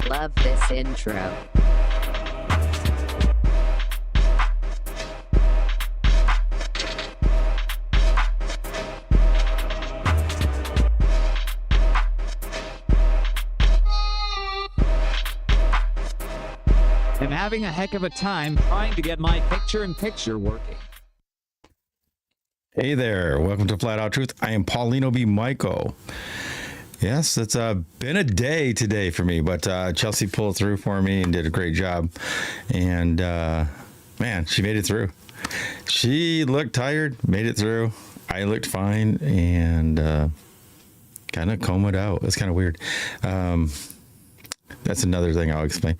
Love this intro. I'm having a heck of a time trying to get my picture-in-picture working. Hey there, welcome to Flat Out Truth. I am Paulino B Michael. Yes, it's been a day today for me, but Chelsey pulled through for me and did a great job. And man, she made it through. She looked tired, made it through. I looked fine and kind of combed out. It's kind of weird. That's another thing I'll explain.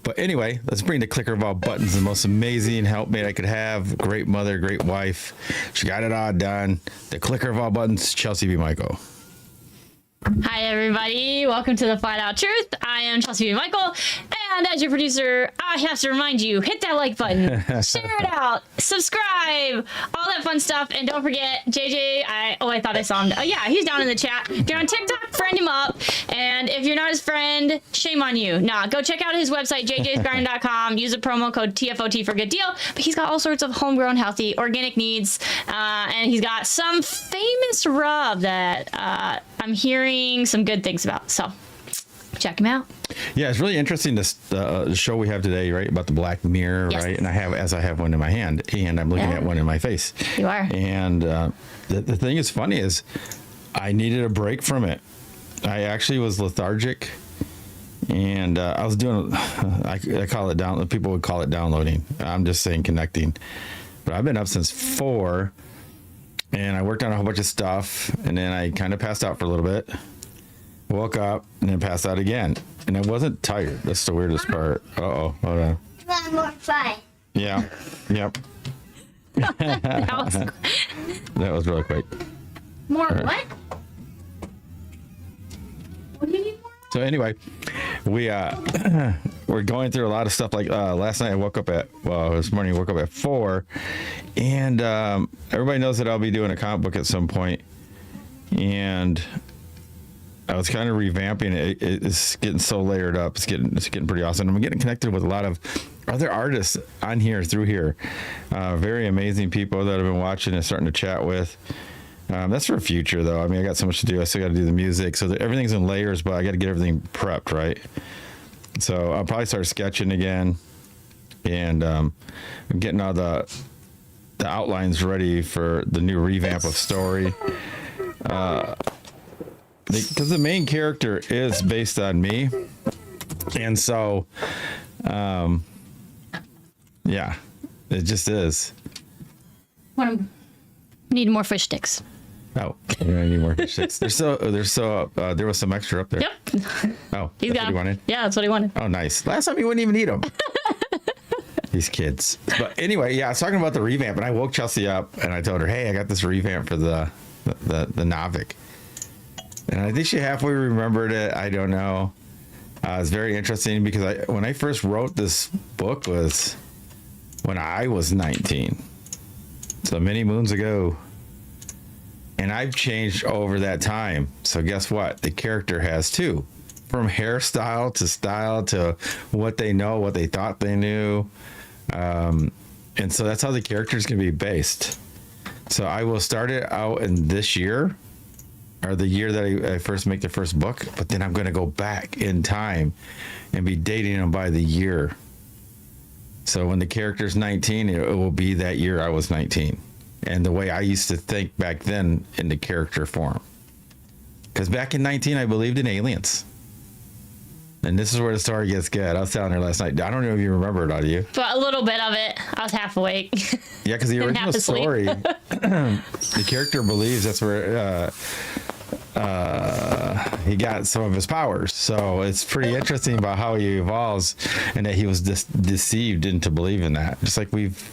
But anyway, let's bring the clicker of all buttons, the most amazing helpmate I could have. Great mother, great wife. She got it all done. The clicker of all buttons, Chelsey B Michael. Hi, everybody. Welcome to the Flat Out Truth. I am Chelsey B Michael. And as your producer, I have to remind you, hit that like button, share it out, subscribe, all that fun stuff. And don't forget, JJ, I thought I saw him. Oh, yeah, he's down in the chat. If you're on TikTok, friend him up. And if you're not his friend, shame on you. Nah, go check out his website, jjsgarden.com. Use the promo code TFOT for a good deal. But he's got all sorts of homegrown, healthy, organic needs. And he's got some famous rub that I'm hearing some good things about. So check him out. Yeah, it's really interesting, this show we have today, right, about the black mirror, yes. Right? And I have one in my hand, and I'm looking at one in my face. You are. And the thing is funny is I needed a break from it. I actually was lethargic, and I was doing, I call it down, people would call it downloading. I'm just saying connecting. But I've been up since 4, and I worked on a whole bunch of stuff, and then I kind of passed out for a little bit. Woke up and then passed out again, and I wasn't tired. That's the weirdest part. Hold on. Want more fun? Yeah. Yep. That was really quick. More right. What? What do you need more? So anyway, we're going through a lot of stuff. Like last night, I woke up this morning I woke up at 4, and everybody knows that I'll be doing a comic book at some point, and I was kind of revamping it. It's getting so layered up. It's getting pretty awesome. I'm getting connected with a lot of other artists on here, through here. Very amazing people that I've been watching and starting to chat with. That's for future, though. I mean, I got so much to do. I still got to do the music. So everything's in layers, but I got to get everything prepped, right? So I'll probably start sketching again. And I'm getting all the outlines ready for the new revamp of story. Because the main character is based on me, and so yeah, it just is. Need more fish sticks. Oh, I need more fish sticks. There was some extra up there. Yep. Oh, He's got what he wanted? Yeah, that's what he wanted. Oh, nice. Last time he wouldn't even eat them. These kids. But anyway, yeah, I was talking about the revamp, and I woke Chelsey up and I told her, hey, I got this revamp for the Navic. And I think she halfway remembered it. I don't know. It's very interesting because when I first wrote this book was when I was 19. So many moons ago. And I've changed over that time. So guess what? The character has too. From hairstyle to style to what they know, what they thought they knew. And so that's how the character is going to be based. So I will start it out in this year, or the year that I first make the first book, but then I'm going to go back in time and be dating them by the year. So when the character's 19, it will be that year I was 19. And the way I used to think back then in the character form. Because back in 19, I believed in aliens. And this is where the story gets good. I was telling her last night. I don't know if you remember it, do you? But a little bit of it. I was half awake. Yeah, because the original story, the character believes that's where he got some of his powers. So it's pretty interesting about how he evolves and that he was deceived into believing that. Just like we've,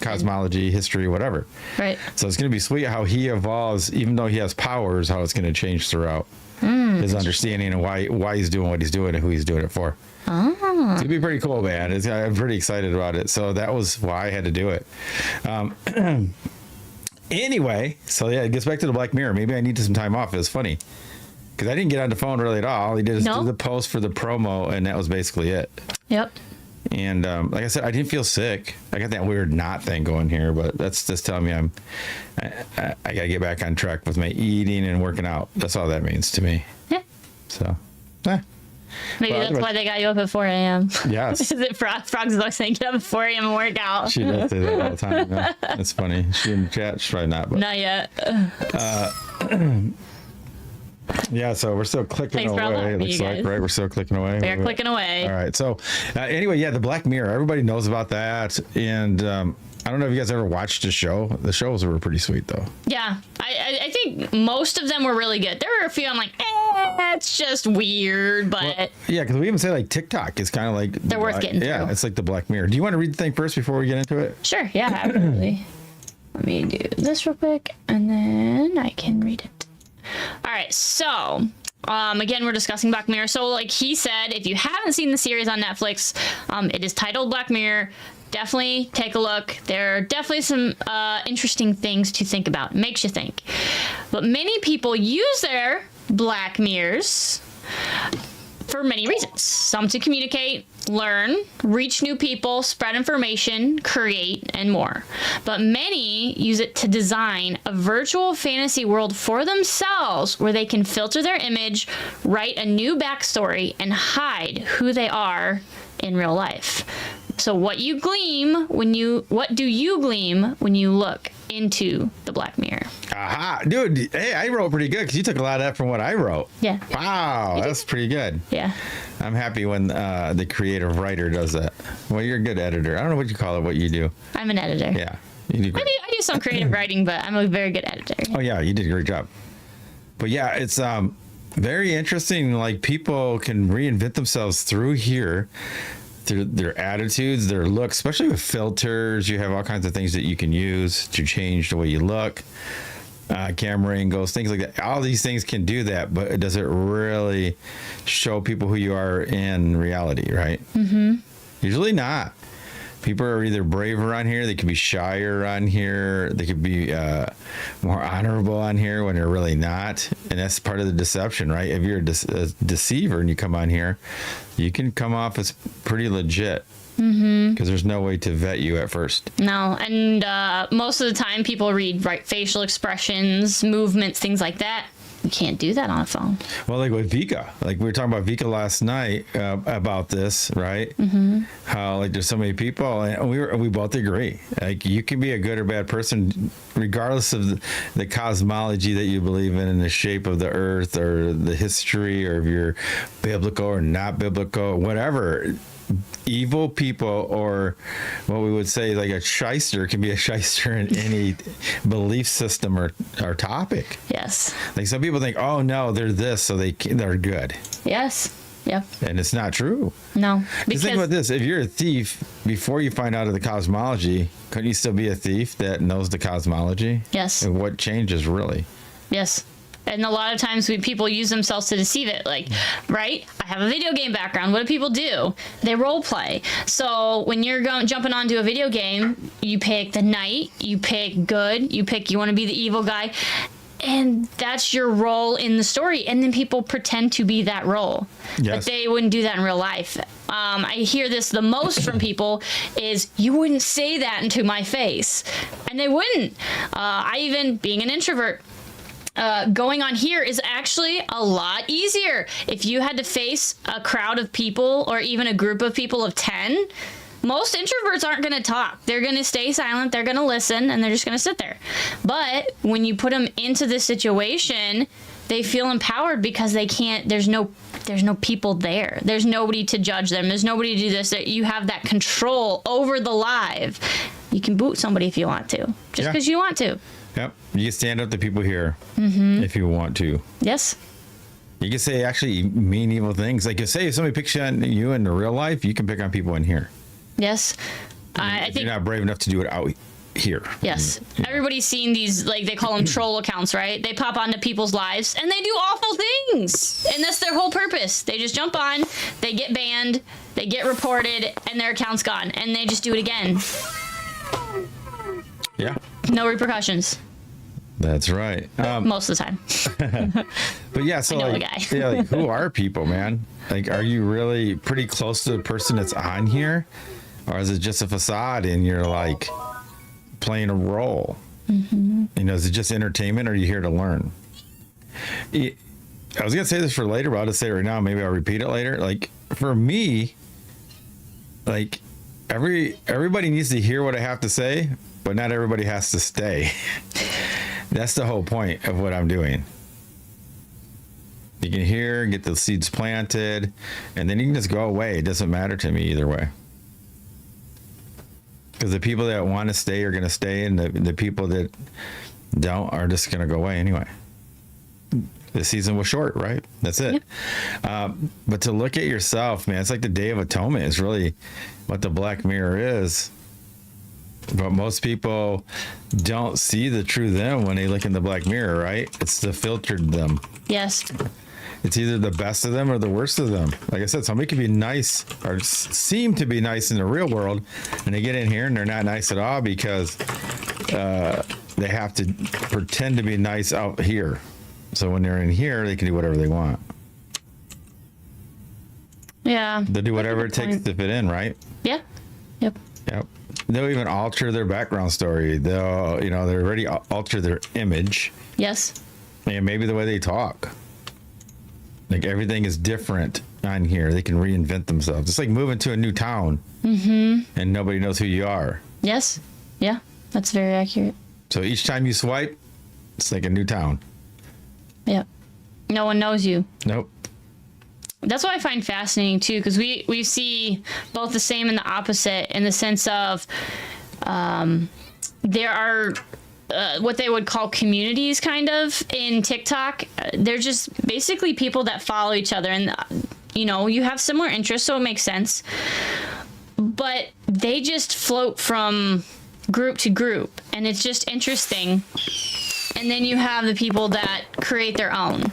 cosmology, history, whatever. Right. So it's going to be sweet how he evolves, even though he has powers, how it's going to change throughout his understanding and why he's doing what he's doing and who he's doing it for. Oh. It's going to be pretty cool, man. I'm pretty excited about it. So that was why I had to do it. Anyway, so yeah, it gets back to the Black Mirror. Maybe I need some time off. It was funny. Because I didn't get on the phone really at all. All he did is No. do the post for the promo, and that was basically it. Yep. And like I said, I didn't feel sick. I got that weird knot thing going here, but that's just telling me I gotta get back on track with my eating and working out. That's all that means to me. Yeah. So, Maybe Well, that's why they got you up at 4 a.m. yes. Is it Frog's always saying get up at 4 a.m. and work out? She does say that all the time. Yeah. That's funny. She in the chat, she's probably not. But Not yet. yeah, so we're still clicking Thanks for away. allowing It me, looks you like, guys. right? We're still clicking away. They're clicking away. All right. So anyway, yeah, the Black Mirror. Everybody knows about that. And I don't know if you guys ever watched the show. The shows were pretty sweet, though. Yeah, I think most of them were really good. There were a few I'm like, it's just weird, but Yeah, because we even say like TikTok is kind of like They're worth getting Yeah, through. it's like the Black Mirror. Do you want to read the thing first before we get into it? sure, yeah, absolutely. Let me do this real quick, and then I can read it. All right, so again, we're discussing Black Mirror. So, like he said, if you haven't seen the series on Netflix, it is titled Black Mirror. Definitely take a look. There are definitely some interesting things to think about. Makes you think. But many people use their Black Mirrors for many reasons. Some to communicate, learn, reach new people, spread information, create, and more. But many use it to design a virtual fantasy world for themselves where they can filter their image, write a new backstory, and hide who they are in real life. So what do you gleam when you look into the Black Mirror? Aha, dude! Hey, I wrote pretty good because you took a lot of that from what I wrote. Yeah. Wow, that's pretty good. Yeah. I'm happy when the creative writer does that. Well, you're a good editor. I don't know what you call it. What you do? I'm an editor. Yeah, you do great. I do some creative writing, but I'm a very good editor. Oh yeah, you did a great job. But yeah, it's very interesting. Like people can reinvent themselves through here, through their attitudes, their looks, especially with filters. You have all kinds of things that you can use to change the way you look. Camera angles, things like that. All these things can do that, but does it really show people who you are in reality, right? Mm-hmm. Usually not. People are either braver on here, they could be shyer on here, they could be more honorable on here when they're really not. And that's part of the deception, right? If you're a deceiver and you come on here, you can come off as pretty legit. Because there's no way to vet you at first. No, and most of the time people read facial expressions, movements, things like that. You can't do that on a phone. Well, like with Vika, like we were talking about Vika last night about this, right? Mm-hmm. How like there's so many people, and we both agree. Like you can be a good or bad person, regardless of the cosmology that you believe in, and the shape of the earth, or the history, or if you're biblical or not biblical, whatever. Evil people, or what we would say like a shyster, can be a shyster in any belief system or topic. Yes. Like some people think, oh no, they're this, so they're good, Yes. Yep. and it's not true. No. Just think about this: if you're a thief, before you find out of the cosmology, couldn't you still be a thief that knows the cosmology? Yes. And what changes really? Yes. And a lot of times people use themselves to deceive it. Like, right? I have a video game background. What do people do? They role play. So when you're jumping onto a video game, you pick the knight, you pick good, you want to be the evil guy. And that's your role in the story. And then people pretend to be that role. Yes. But they wouldn't do that in real life. I hear this the most from people is, you wouldn't say that into my face. And they wouldn't. I even, being an introvert, going on here is actually a lot easier. If you had to face a crowd of people or even a group of people of 10, most introverts aren't going to talk. They're going to stay silent, they're going to listen, and they're just going to sit there. But when you put them into this situation, they feel empowered because they can't, there's no people there. There's nobody to judge them. There's nobody to do this. You have that control over the live. You can boot somebody if you want to, just because you want to. Yep. You can stand up to people here if you want to. Yes. You can say actually mean, evil things. Like, say if somebody picks on you in the real life, you can pick on people in here. Yes. I If think you're not brave enough to do it out here. yes. Everybody's seen these, like they call them troll accounts, right? They pop onto people's lives and they do awful things. And that's their whole purpose. They just jump on, they get banned, they get reported, and their account's gone. And they just do it again. Yeah. No repercussions. That's right. Most of the time. But yeah, so I know a like, guy. yeah, like who are people, man? Like, are you really pretty close to the person that's on here, or is it just a facade and you're like playing a role? You know, is it just entertainment, or are you here to learn? I was gonna say this for later, but I'll just say it right now. Maybe I'll repeat it later. Like for me, like everybody needs to hear what I have to say, but not everybody has to stay. That's the whole point of what I'm doing. You can hear, get the seeds planted, and then you can just go away. It doesn't matter to me either way. Because the people that want to stay are going to stay, and the people that don't are just going to go away anyway. The season was short, right? That's it. Yep. But to look at yourself, man, it's like the Day of Atonement is really what the Black Mirror is. But most people don't see the true them when they look in the Black Mirror, right? It's the filtered them. Yes. It's either the best of them or the worst of them. Like I said, somebody could be nice or seem to be nice in the real world, and they get in here and they're not nice at all because they have to pretend to be nice out here. So when they're in here, they can do whatever they want. Yeah. They'll do whatever it takes to fit in, right? Yeah. Yep. Yep. They'll even alter their background story. They'll, they already alter their image. Yes. And maybe the way they talk. Like everything is different on here. They can reinvent themselves. It's like moving to a new town and nobody knows who you are. Yes. Yeah. That's very accurate. So each time you swipe, it's like a new town. Yep. No one knows you. Nope. That's what I find fascinating too, because we see both the same and the opposite in the sense of there are what they would call communities kind of in TikTok. They're just basically people that follow each other, and you have similar interests, so it makes sense. But they just float from group to group, and it's just interesting. And then you have the people that create their own.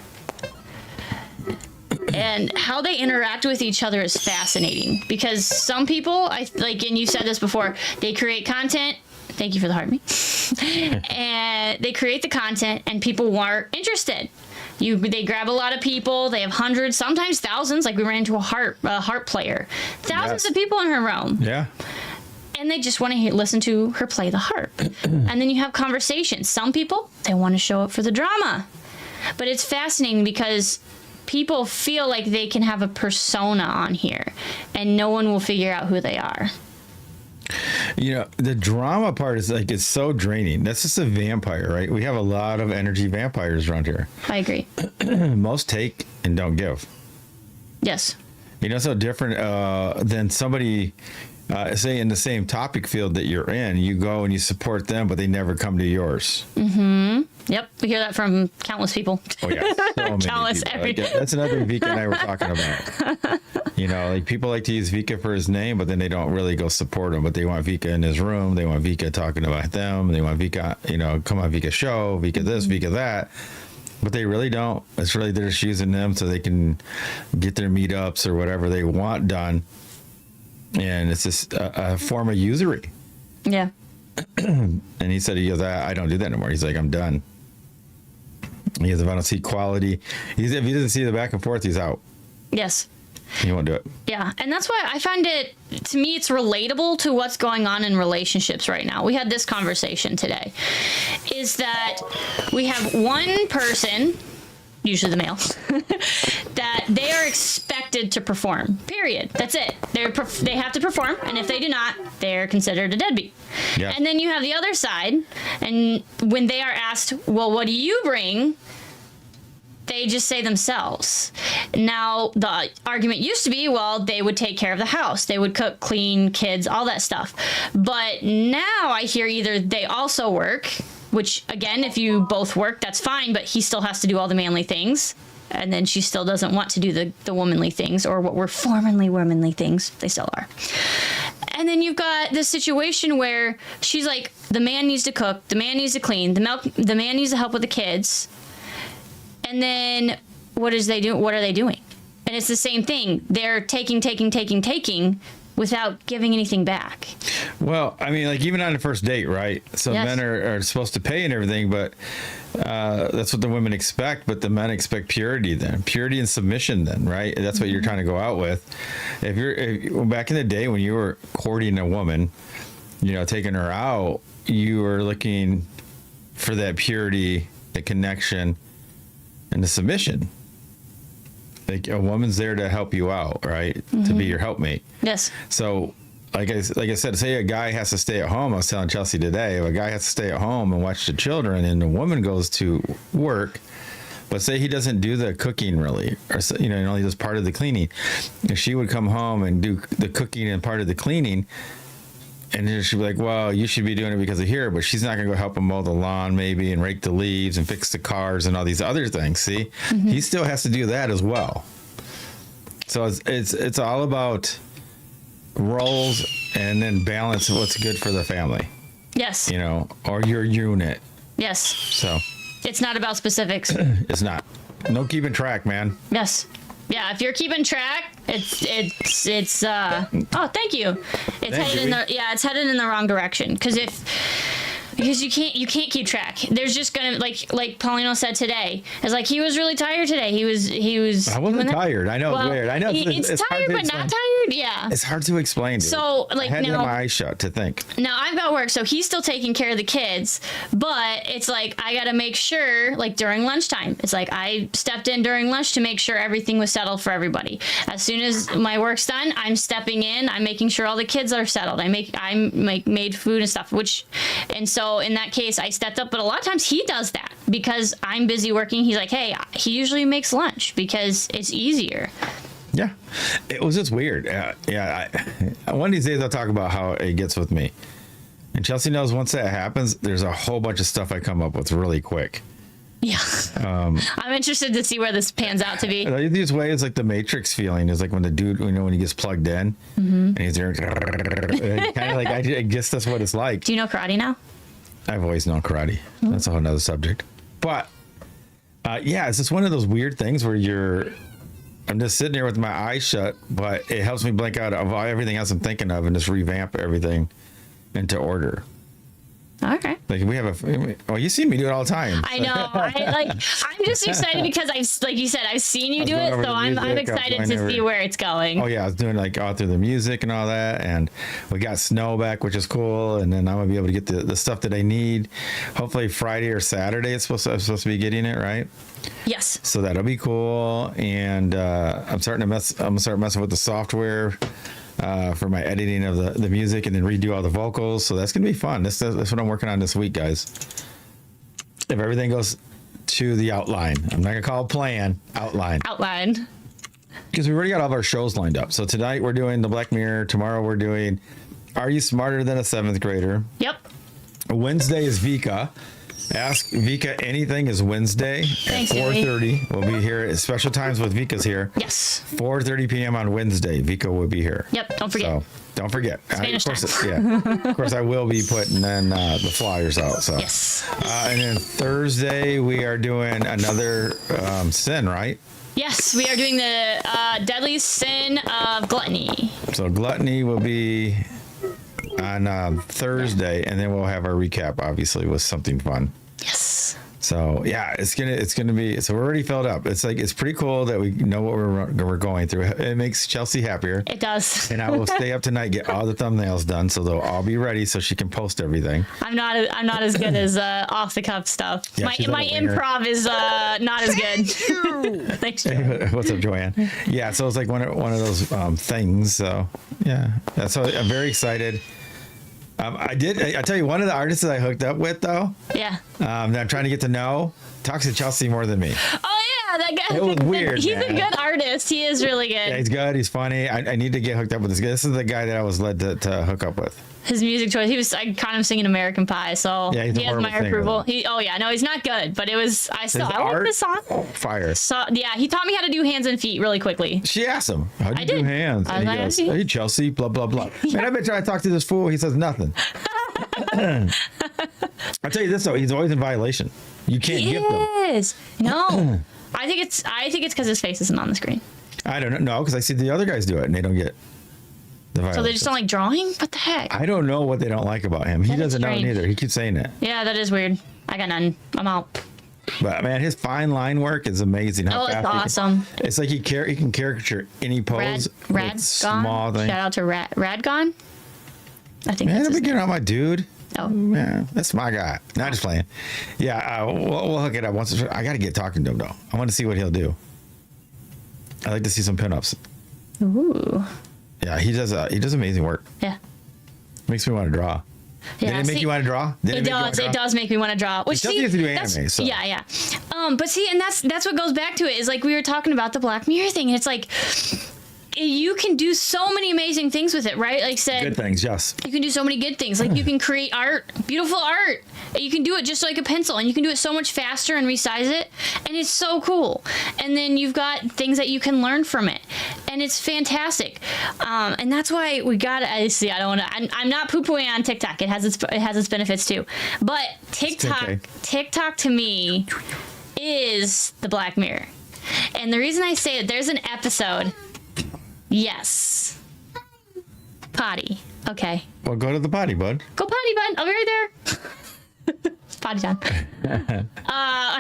And how they interact with each other is fascinating, because some people, and you said this before, they create content. Thank you for the heart me. And they create the content, and people weren't interested. They grab a lot of people. They have hundreds, sometimes thousands. Like we ran into a harp player, thousands of people in her room. Yeah. And they just want to listen to her play the harp. And then you have conversations. Some people, they want to show up for the drama. But it's fascinating because people feel like they can have a persona on here and no one will figure out who they are. The drama part is like, it's so draining. That's just a vampire, right? We have a lot of energy vampires around here. I agree. Most take and don't give. Yes. So different than somebody, say in the same topic field that you're in, you go and you support them, but they never come to yours. Mm-hmm. Yep. We hear that from countless people. Oh yeah. So many Countless people. every Like, that's another Vika and I were talking about. Like people like to use Vika for his name, but then they don't really go support him. But they want Vika in his room. They want Vika talking about them. They want Vika, come on Vika show, Vika this, Vika that. But they really don't. It's really, they're just using them so they can get their meetups or whatever they want done. And it's just a form of usury. Yeah. And he said, I don't do that anymore. He's like, I'm done. He goes, if I don't see quality, if he doesn't see the back and forth, he's out. Yes. He won't do it. Yeah. And that's why I find it, to me, it's relatable to what's going on in relationships right now. We had this conversation today, is that we have one person, usually the male, that they are expected to perform, period. That's it. They have to perform, and if they do not, they're considered a deadbeat. Yeah. And then you have the other side, and when they are asked, well, what do you bring? They just say themselves. Now, the argument used to be, well, they would take care of the house. They would cook, clean, kids, all that stuff. But now I hear either they also work, which, again, if you both work, that's fine, but he still has to do all the manly things. And then she still doesn't want to do the womanly things, or what were formerly womanly things. They still are. And then you've got this situation where she's like, the man needs to cook, the man needs to clean, the man needs to help with the kids. And then what are they doing? And it's the same thing. They're taking without giving anything back. Well, I mean, like even on the first date, right? So yes. Men are supposed to pay and everything, but That's what the women expect, but the men expect purity then. Purity and submission then, right? That's what you're trying to go out with. If back in the day when you were courting a woman, taking her out, you were looking for that purity, the connection, and the submission. Like a woman's there to help you out, right? To be your helpmate. Yes. So like I said, say a guy has to stay at home. I was telling Chelsey today, if a guy has to stay at home and watch the children, and the woman goes to work, but say he doesn't do the cooking really, or only does part of the cleaning. If she would come home and do the cooking and part of the cleaning, and then she'd be like, well, you should be doing it because of here, but she's not going to go help him mow the lawn maybe and rake the leaves and fix the cars and all these other things. See, he still has to do that as well. So it's all about roles and then balance what's good for the family. Yes. Or your unit. Yes. So it's not about specifics. it's not. No keeping track, man. Yes. Yeah, if you're keeping track, it's oh, thank you. It's headed in the wrong direction because you can't keep track. There's just gonna like Paulino said today. It's like he was really tired today. He was. I wasn't tired. I know it's weird. I know it's tired, but not tired. Yeah. It's hard to explain. Dude. So I had to now have my eyes shut to think. Now I've got work, so he's still taking care of the kids. But it's like I gotta make sure, like during lunchtime, it's like I stepped in during lunch to make sure everything was settled for everybody. As soon as my work's done, I'm stepping in. I'm making sure all the kids are settled. I made food and stuff, and so in that case, I stepped up. But a lot of times he does that because I'm busy working. He's like, hey, he usually makes lunch because it's easier. Yeah, it was just weird. One of these days I'll talk about how it gets with me. And Chelsey knows once that happens, there's a whole bunch of stuff I come up with really quick. Yeah. I'm interested to see where this pans out to be. These ways, like the Matrix feeling is like when the dude, when he gets plugged in and he's there, kind of like, I guess that's what it's like. Do you know karate now? I've always known karate. That's a whole nother subject. But it's just one of those weird things where I'm just sitting there with my eyes shut, but it helps me blank out of everything else I'm thinking of and just revamp everything into order. Okay. Like you see me do it all the time. I know. I'm just excited because like you said, I've seen you do it, so I'm excited to see where it's going. Oh yeah, I was doing like all through the music and all that, and we got snow back, which is cool, and then I'm gonna be able to get the stuff that I need. Hopefully Friday or Saturday I'm supposed to be getting it, right? Yes. So that'll be cool, and I'm gonna start messing with the software. For my editing of the music and then redo all the vocals. So that's going to be fun. That's what I'm working on this week, guys. If everything goes to the outline, I'm not going to call it plan, outline. Outline. Because we already got all of our shows lined up. So tonight we're doing The Black Mirror. Tomorrow we're doing Are You Smarter Than a Seventh Grader? Yep. Wednesday is Vika. Ask Vika Anything is Wednesday Thanks, at 4:30. We'll be here at special times with Vika's here. Yes. 4:30 p.m. on Wednesday. Vika will be here. Yep. Don't forget. So don't forget. Spanish Of course, I will be putting then the flyers out. So yes. And then Thursday we are doing another sin, right? Yes, we are doing the deadly sin of gluttony. So gluttony will be on Thursday, and then we'll have our recap, obviously, with something fun. Yes. So yeah, it's gonna be. So we're already filled up. It's pretty cool that we know what we're going through. It makes Chelsey happier. It does. And I will stay up tonight, get all the thumbnails done, so they'll all be ready, so she can post everything. I'm not as good as off the cuff stuff. Yeah, my improv is not as good. Thanks, Joanne. What's up, Joanne? Yeah, so it's like one of those things. So yeah, so I'm very excited. I tell you, one of the artists that I hooked up with, though, Yeah. that I'm trying to get to know, talks to Chelsey more than me. Oh yeah, that guy. It was weird, He's man. a good artist. He is really good. Yeah, he's good. He's funny. I need to get hooked up with this guy. This is the guy that I was led to hook up with. His music choice. I caught him singing American Pie, so Yeah, he's a he has horrible my singer, approval. though. He's not good, but I like art, this song. Fire. So yeah, he taught me how to do hands and feet really quickly. She asked him, "How do I you do did. hands?" I And was he like, goes, "I see." "Hey, Chelsey, blah blah blah." Man, I've been trying to talk to this fool. He says nothing. I'll tell you this though, he's always in violation. You can't He get them. is. No, I think it's because his face isn't on the screen. I don't know, because I see the other guys do it and they don't get the violation. So they just don't like drawing? What the heck? I don't know what they don't like about him. He That is doesn't know it strange. either. He keeps saying it. Yeah, that is weird. I got none. I'm out. But man, his fine line work is amazing. How Oh, it's fast he can- awesome. It's like he can caricature any pose. with small Radgon. thing. Shout out to Radgon. I think Man, that's I've his been getting on my dude. Oh. Man, that's my guy. Not just playing. Yeah, we'll hook it up once. I got to get talking to him though. I want to see what he'll do. I like to see some pinups. Ooh. Yeah, he does amazing work. Yeah. Makes me want to draw. Yeah, Did it make see, you want to draw? Did It make you wanna does. draw? It does make me want to draw. Which Chelsey see, has to do that's- anime, so. yeah. But see, and that's what goes back to it is like we were talking about the Black Mirror thing. It's like you can do so many amazing things with it, right? Like I said, Good things, yes. you can do so many good things. Like you can create art, beautiful art. You can do it just like a pencil, and you can do it so much faster and resize it, and it's so cool. And then you've got things that you can learn from it, and it's fantastic. And that's why we got to see. I don't want to. I'm not poo-pooing on TikTok. It has its benefits too, but TikTok to me is the Black Mirror. And the reason I say it, there's an episode. Yes. Potty. Okay. Well, go to the potty, bud. Go potty, bud. I'll be right there. Potty time.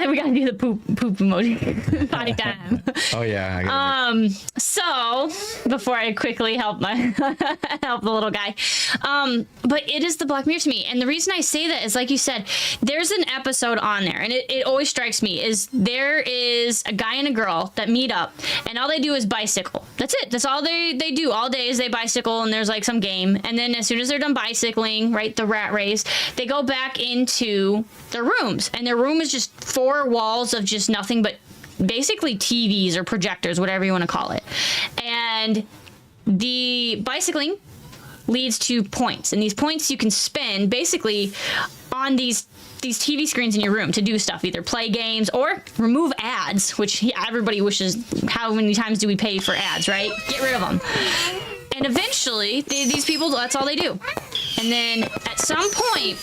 We gotta do the poop emoji. Potty time. Oh yeah. I gotta So before I quickly help help the little guy, but it is the Black Mirror to me, and the reason I say that is like you said, there's an episode on there, and it always strikes me is there is a guy and a girl that meet up, and all they do is bicycle. That's it. That's all they do all day is they bicycle, and there's like some game, and then as soon as they're done bicycling, right, the rat race, they go back into their rooms, and their room is just 4 walls of just nothing but basically TVs or projectors, whatever you want to call it. And the bicycling leads to points, and these points you can spend basically on these TV screens in your room to do stuff, either play games or remove ads, which everybody wishes. How many times do we pay for ads, right? Get rid of them. And eventually these people, that's all they do. And then at some point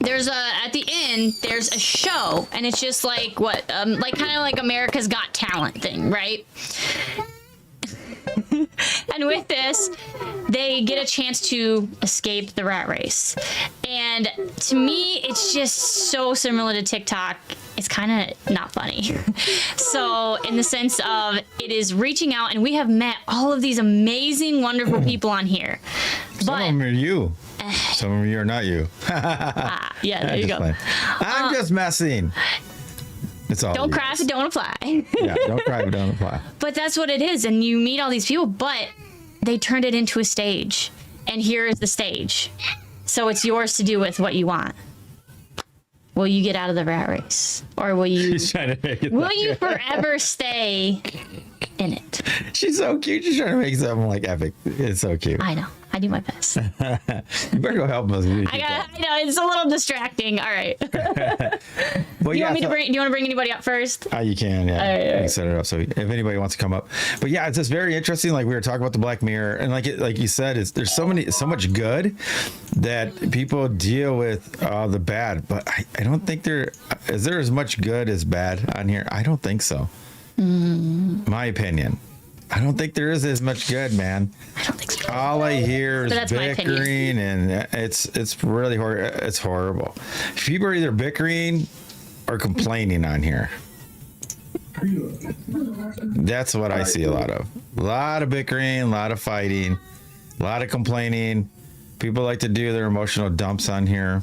at the end there's a show, and it's just like what like kind of like America's Got Talent thing, right? And with this, they get a chance to escape the rat race. And to me, it's just so similar to TikTok. It's kind of not funny. So in the sense of it is reaching out, and we have met all of these amazing, wonderful people on here. Some of them are you. Some of you are not you. Yeah, there you go. I'm just messing. It's all. Don't you cry if it don't apply. Yeah, don't cry if it don't apply. But that's what it is, and you meet all these people, but they turned it into a stage, and here is the stage. So it's yours to do with what you want. Will you get out of the rat race, or will you? She's trying to make it. Will you forever stay in it? She's so cute. She's trying to make something like epic. It's so cute. I know. I do my best. You better go help us. I know it's a little distracting. All right. Well, Do you want to bring anybody up first? You can, yeah. All right. You can set it up so if anybody wants to come up. But yeah, it's just very interesting. Like we were talking about the Black Mirror, and like you said, there's so much good that people deal with the bad. But I don't think is there as much good as bad on here. I don't think so. My opinion. I don't think there is as much good, man. I don't think so. All I hear is But that's my opinion. bickering, and it's really it's horrible. People are either bickering or complaining on here. That's what I see a lot of. A lot of bickering, a lot of fighting, a lot of complaining. People like to do their emotional dumps on here,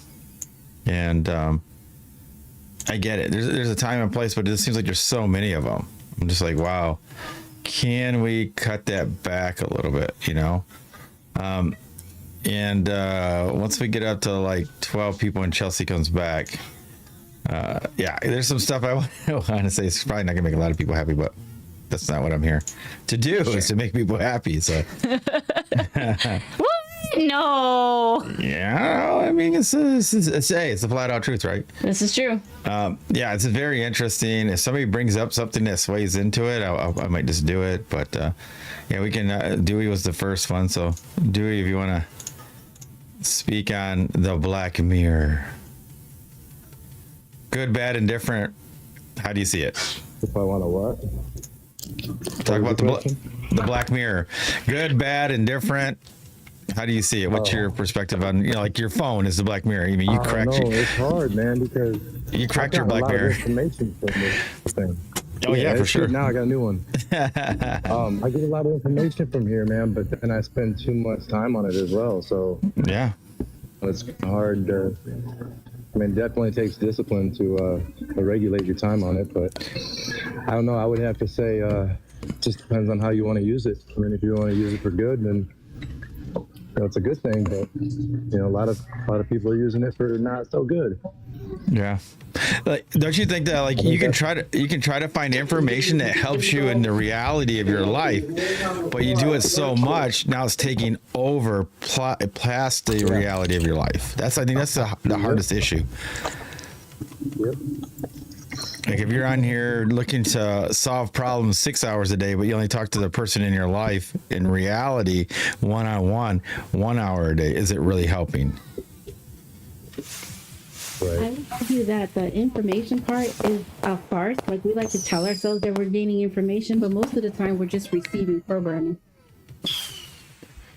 and I get it. There's a time and place, but it seems like there's so many of them. I'm just like, wow. Can we cut that back a little bit, you know? And once we get up to like 12 people and Chelsey comes back, yeah, there's some stuff I want to say. It's probably not gonna make a lot of people happy, but that's not what I'm here to do, is to make people happy. So No. yeah, I mean, it's the flat out truth, right? This is true. Yeah, it's very interesting. If somebody brings up something that sways into it, I might just do it. But yeah, we can. Dewey was the first one, so Dewey, if you want to speak on the Black Mirror, good, bad, and different. How do you see it? If I want to what? Talk about the Black Mirror. Good, bad, and different. How do you see it? What's your perspective on, like your phone is the black mirror? I mean, you cracked No, it's hard, man, because you cracked your I got black a lot mirror. of information from this thing. Oh yeah, for it's sure. good. Now I got a new one. I get a lot of information from here, man, but then I spend too much time on it as well. So Yeah. it's hard. I mean, definitely takes discipline to regulate your time on it, but I don't know. I would have to say, just depends on how you want to use it. I mean, if you want to use it for good, then it's a good thing. But a lot of people are using it for not so good. Yeah. Like, don't you think that like you can try to find information that helps you in the reality of your life, but you do it so much now it's taking over past the reality of your life. I think that's the hardest issue. Yep. Like if you're on here looking to solve problems 6 hours a day, but you only talk to the person in your life in reality, one-on-one, 1 hour a day, is it really helping? Right. I would argue that the information part is a farce. Like, we like to tell ourselves that we're gaining information, but most of the time we're just receiving programming,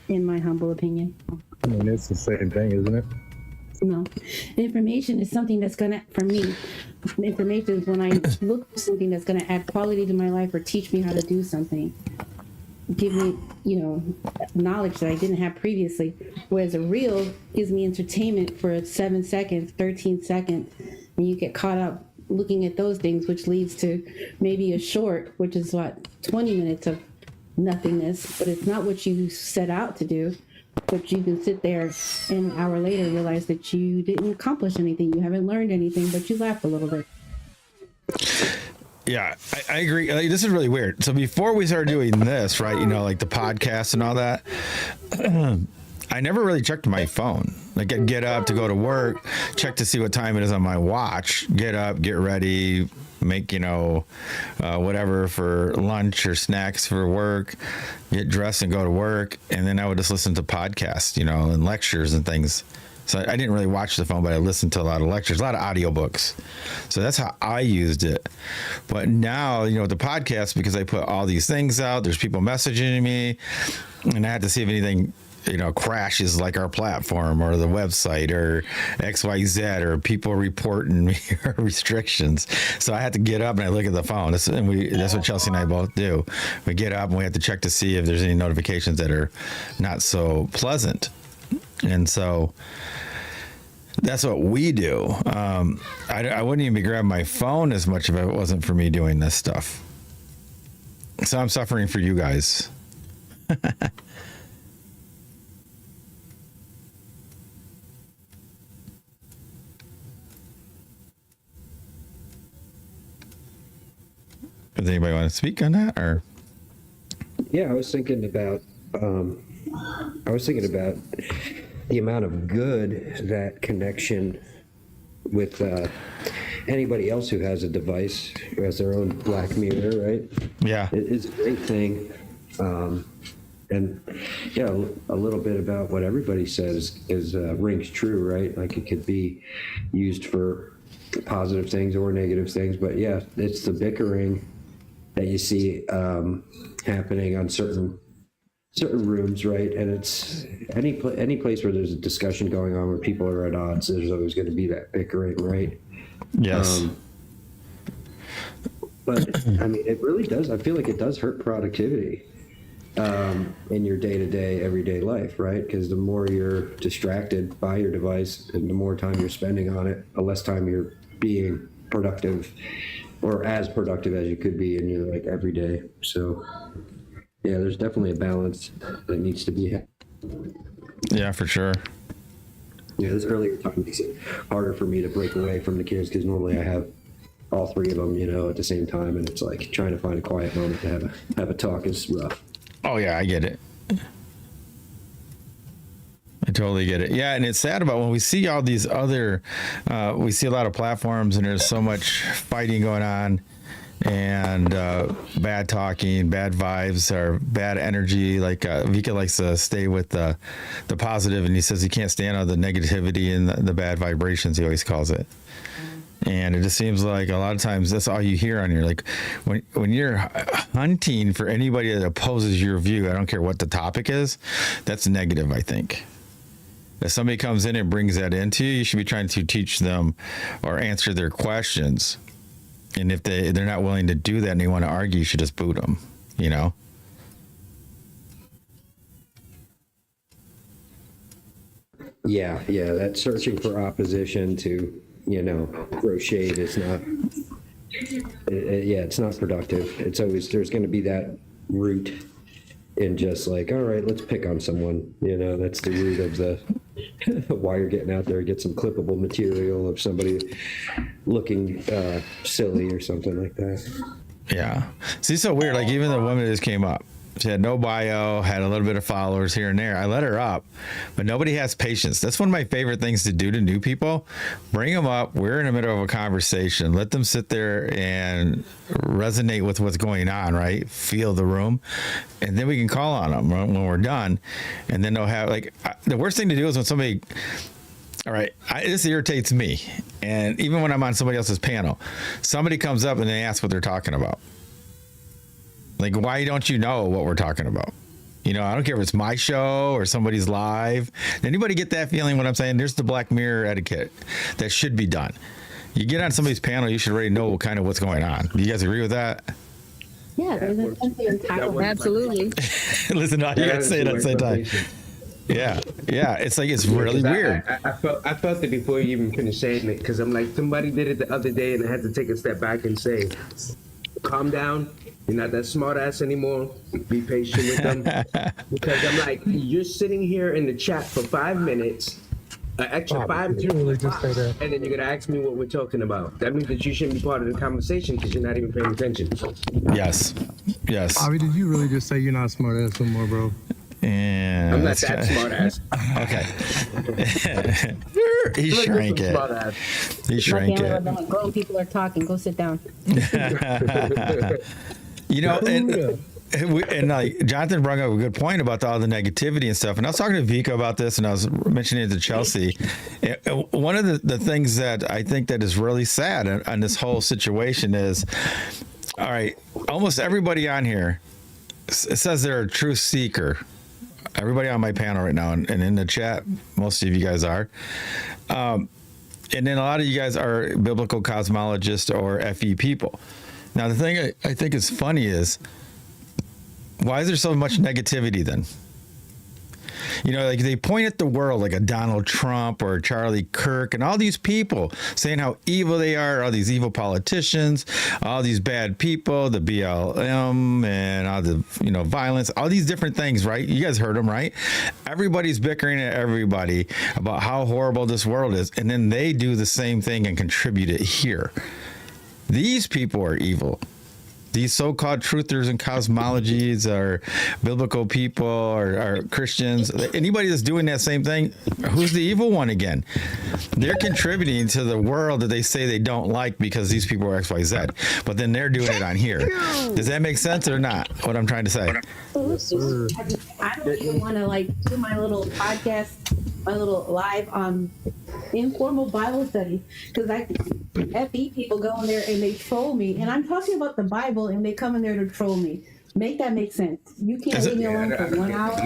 in my humble opinion. I mean, it's the same thing, isn't it? No, information is something that's gonna, for me, information is when I look for something that's gonna add quality to my life or teach me how to do something, give me, knowledge that I didn't have previously. Whereas a reel gives me entertainment for 7 seconds, 13 seconds, and you get caught up looking at those things, which leads to maybe a short, which is 20 minutes of nothingness, but it's not what you set out to do. But you can sit there and an hour later realize that you didn't accomplish anything, you haven't learned anything, but you laughed a little bit. Yeah, I agree. Like, this is really weird. So before we started doing this, right, like the podcast and all that, I never really checked my phone. Like I'd get up to go to work, check to see what time it is on my watch, get up, get ready, make, whatever for lunch or snacks for work, get dressed and go to work. And then I would just listen to podcasts, and lectures and things. So I didn't really watch the phone, but I listened to a lot of lectures, a lot of audiobooks. So that's how I used it. But now, with the podcast, because I put all these things out, there's people messaging me, and I had to see if anything, crashes like our platform or the website or XYZ or people reporting me or restrictions. So I had to get up and I look at the phone. That's what Chelsey and I both do. We get up and we have to check to see if there's any notifications that are not so pleasant. And so that's what we do. I wouldn't even be grabbing my phone as much if it wasn't for me doing this stuff. So I'm suffering for you guys. Does anybody want to speak on that, or? Yeah, I was thinking about the amount of good that connection with anybody else who has a device, who has their own black mirror, right? Yeah. It is a great thing. And yeah, a little bit about what everybody says rings true, right? Like it could be used for positive things or negative things, but yeah, it's the bickering that you see happening on certain rooms, right? And it's any place where there's a discussion going on where people are at odds, there's always going to be that bickering, right? Yes. But I mean, it really does. I feel like it does hurt productivity in your day-to-day, everyday life, right? Because the more you're distracted by your device and the more time you're spending on it, the less time you're being productive or as productive as you could be in your everyday. So yeah, there's definitely a balance that needs to be had. Yeah, for sure. Yeah, this earlier time makes it harder for me to break away from the kids because normally I have all three of them, at the same time, and it's like trying to find a quiet moment to have a talk is rough. Oh yeah, I get it. I totally get it. Yeah, and it's sad about when we see all these other, we see a lot of platforms and there's so much fighting going on and bad talking, bad vibes, or bad energy. Like Vika likes to stay with the positive, and he says he can't stand all the negativity and the bad vibrations, he always calls it. And it just seems like a lot of times that's all you hear on here. Like when you're hunting for anybody that opposes your view, I don't care what the topic is, that's negative, I think. If somebody comes in and brings that into you, you should be trying to teach them or answer their questions. And if they're not willing to do that and they want to argue, you should just boot them, you know? Yeah, that searching for opposition to, throw shade is not, it's not productive. It's always, there's going to be that root in just like, all right, let's pick on someone. That's the root of the, why you're getting out there, get some clippable material of somebody looking silly or something like that. Yeah. See, so weird. Like even the woman that just came up, she had no bio, had a little bit of followers here and there. I let her up, but nobody has patience. That's one of my favorite things to do to new people. Bring them up. We're in the middle of a conversation. Let them sit there and resonate with what's going on, right? Feel the room. And then we can call on them when we're done. And then they'll have the worst thing to do is when somebody, all right, this irritates me. And even when I'm on somebody else's panel, somebody comes up and they ask what they're talking about. Like, why don't you know what we're talking about? I don't care if it's my show or somebody's live. Anybody get that feeling when I'm saying there's the Black Mirror etiquette that should be done? You get on somebody's panel, you should already know kind of what's going on. Do you guys agree with that? Yeah, there's a country entitled. Absolutely. Listen, you gotta say it at the same time. Yeah. It's like, it's really weird. I felt it before you even finished saying it, because I'm like, somebody did it the other day and I had to take a step back and say, calm down. You're not that smart ass anymore. Be patient with them. Because I'm like, you're sitting here in the chat for 5 minutes, an extra 5 minutes, really just say that? And then you're going to ask me what we're talking about. That means that you shouldn't be part of the conversation because you're not even paying attention. Yes. Bobby, did you really just say you're not smart ass no more, bro? And I'm not that smart ass. Okay. He shrank it. He shrank it. Grown people are talking. Go sit down. And like Jonathan brought up a good point about all the negativity and stuff. And I was talking to Vika about this, and I was mentioning it to Chelsey. One of the things that I think that is really sad on this whole situation is, all right, almost everybody on here says they're a truth seeker. Everybody on my panel right now and in the chat, most of you guys are. And then a lot of you guys are biblical cosmologists or FE people. Now, the thing I think is funny is, why is there so much negativity then? Like they point at the world like a Donald Trump or Charlie Kirk and all these people saying how evil they are, all these evil politicians, all these bad people, the BLM and all the, violence, all these different things, right? You guys heard them, right? Everybody's bickering at everybody about how horrible this world is. And then they do the same thing and contribute it here. These people are evil. These so-called truthers and cosmologies or biblical people or Christians, anybody that's doing that same thing, who's the evil one again? They're contributing to the world that they say they don't like because these people are XYZ, but then they're doing it on here. Does that make sense or not, what I'm trying to say? I don't even want to do my little podcast, my little live informal Bible study, because FE people go in there and they troll me, and I'm talking about the Bible and they come in there to troll me. Make that make sense. You can't leave me alone for 1 hour.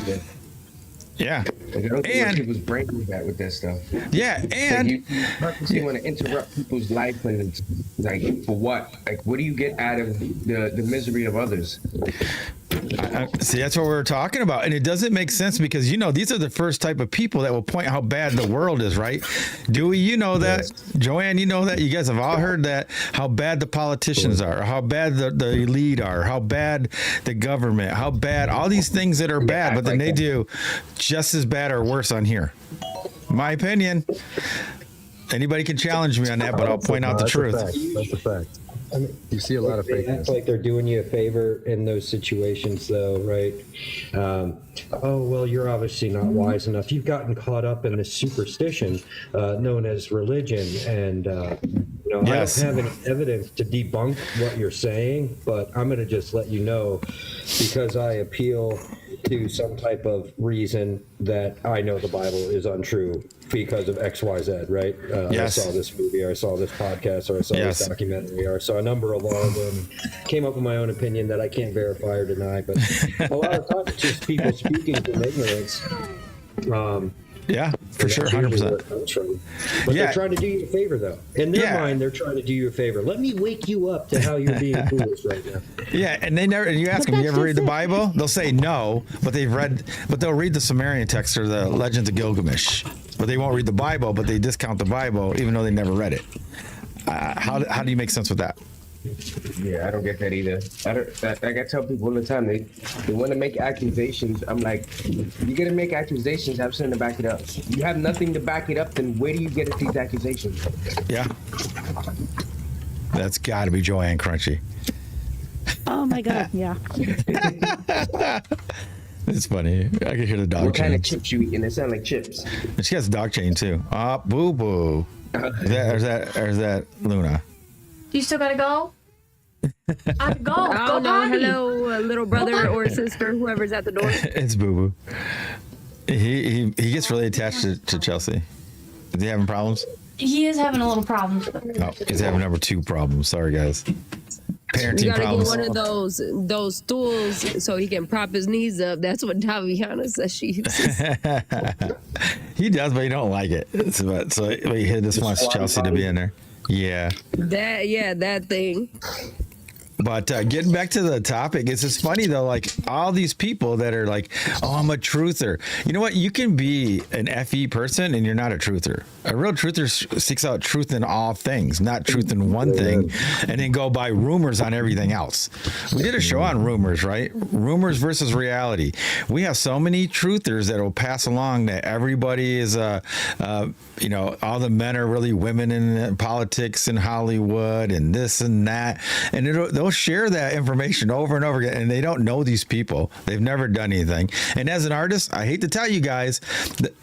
Yeah. I don't think people's brain do that with that stuff. Yeah, and you purposely want to interrupt people's life, and it's like, for what? Like, what do you get out of the misery of others? See, that's what we were talking about. And it doesn't make sense because, these are the first type of people that will point how bad the world is, right? Dewey, you know that. Yes. Joanne, you know that. You guys have all heard that, how bad the politicians are, how bad the elite are, how bad the government, how bad all these things that are bad, but then they do just as bad or worse on here. My opinion. Anybody can challenge me on that, but I'll point out the truth. That's a fact. I mean, you see a lot of fakeness. They act like they're doing you a favor in those situations, though, right? Oh, well, you're obviously not wise enough. You've gotten caught up in this superstition known as religion, and yes. I don't have any evidence to debunk what you're saying, but I'm going to just let you know, because I appeal to some type of reason that I know the Bible is untrue because of X, Y, Z, right? Yes. I saw this movie, or I saw this podcast, or I saw Yes. this documentary, or I saw a number of all of them. Came up with my own opinion that I can't verify or deny, but a lot of times it's just people speaking from ignorance. Yeah, for sure, That's usually 100%. where it comes from. But Yeah. they're trying to do you a favor, though. In their mind, they're trying to do you a favor. Let me wake you up to how you're being foolish right now. Yeah, and they never. And you ask But them, "You that's ever read the just it. Bible?" They'll say no, but they'll read the Sumerian text or the Legends of Gilgamesh, but they won't read the Bible. But they discount the Bible even though they never read it. How do you make sense with that? Yeah, I don't get that either. Like I tell people all the time, they want to make accusations. I'm like, you're gonna make accusations, have something to back it up. You have nothing to back it up, then where do you get these accusations? Yeah, that's got to be Joanne Crunchy. Oh my God. Yeah. It's funny. I can hear the dog What kind of chain. chips you eating? They sound like chips. And she has a dog chain too. Boo boo. Is that Luna? You still gotta go? I have to go. I Go don't know. potty. Hello, little brother or sister, whoever's at the door. It's Boo Boo. He gets really attached to Chelsea. Is he having problems? He is having a little problem. No, he's having number 2 problems. Sorry, guys. You Parenting gotta problems. get one of those stools so he can prop his knees up. That's what Daviana says she uses. He does, but he don't like it. So he just wants Chelsea to be in there. Yeah. That thing. But getting back to the topic, it's just funny though, like all these people that are like, oh, I'm a truther. You know what? You can be an FE person and you're not a truther. A real truther seeks out truth in all things, not truth in one thing, and then go by rumors on everything else. We did a show on rumors, right? Rumors versus reality. We have so many truthers that will pass along that everybody is, all the men are really women in politics in Hollywood and this and that. And they'll share that information over and over again, and they don't know these people. They've never done anything. And as an artist, I hate to tell you guys,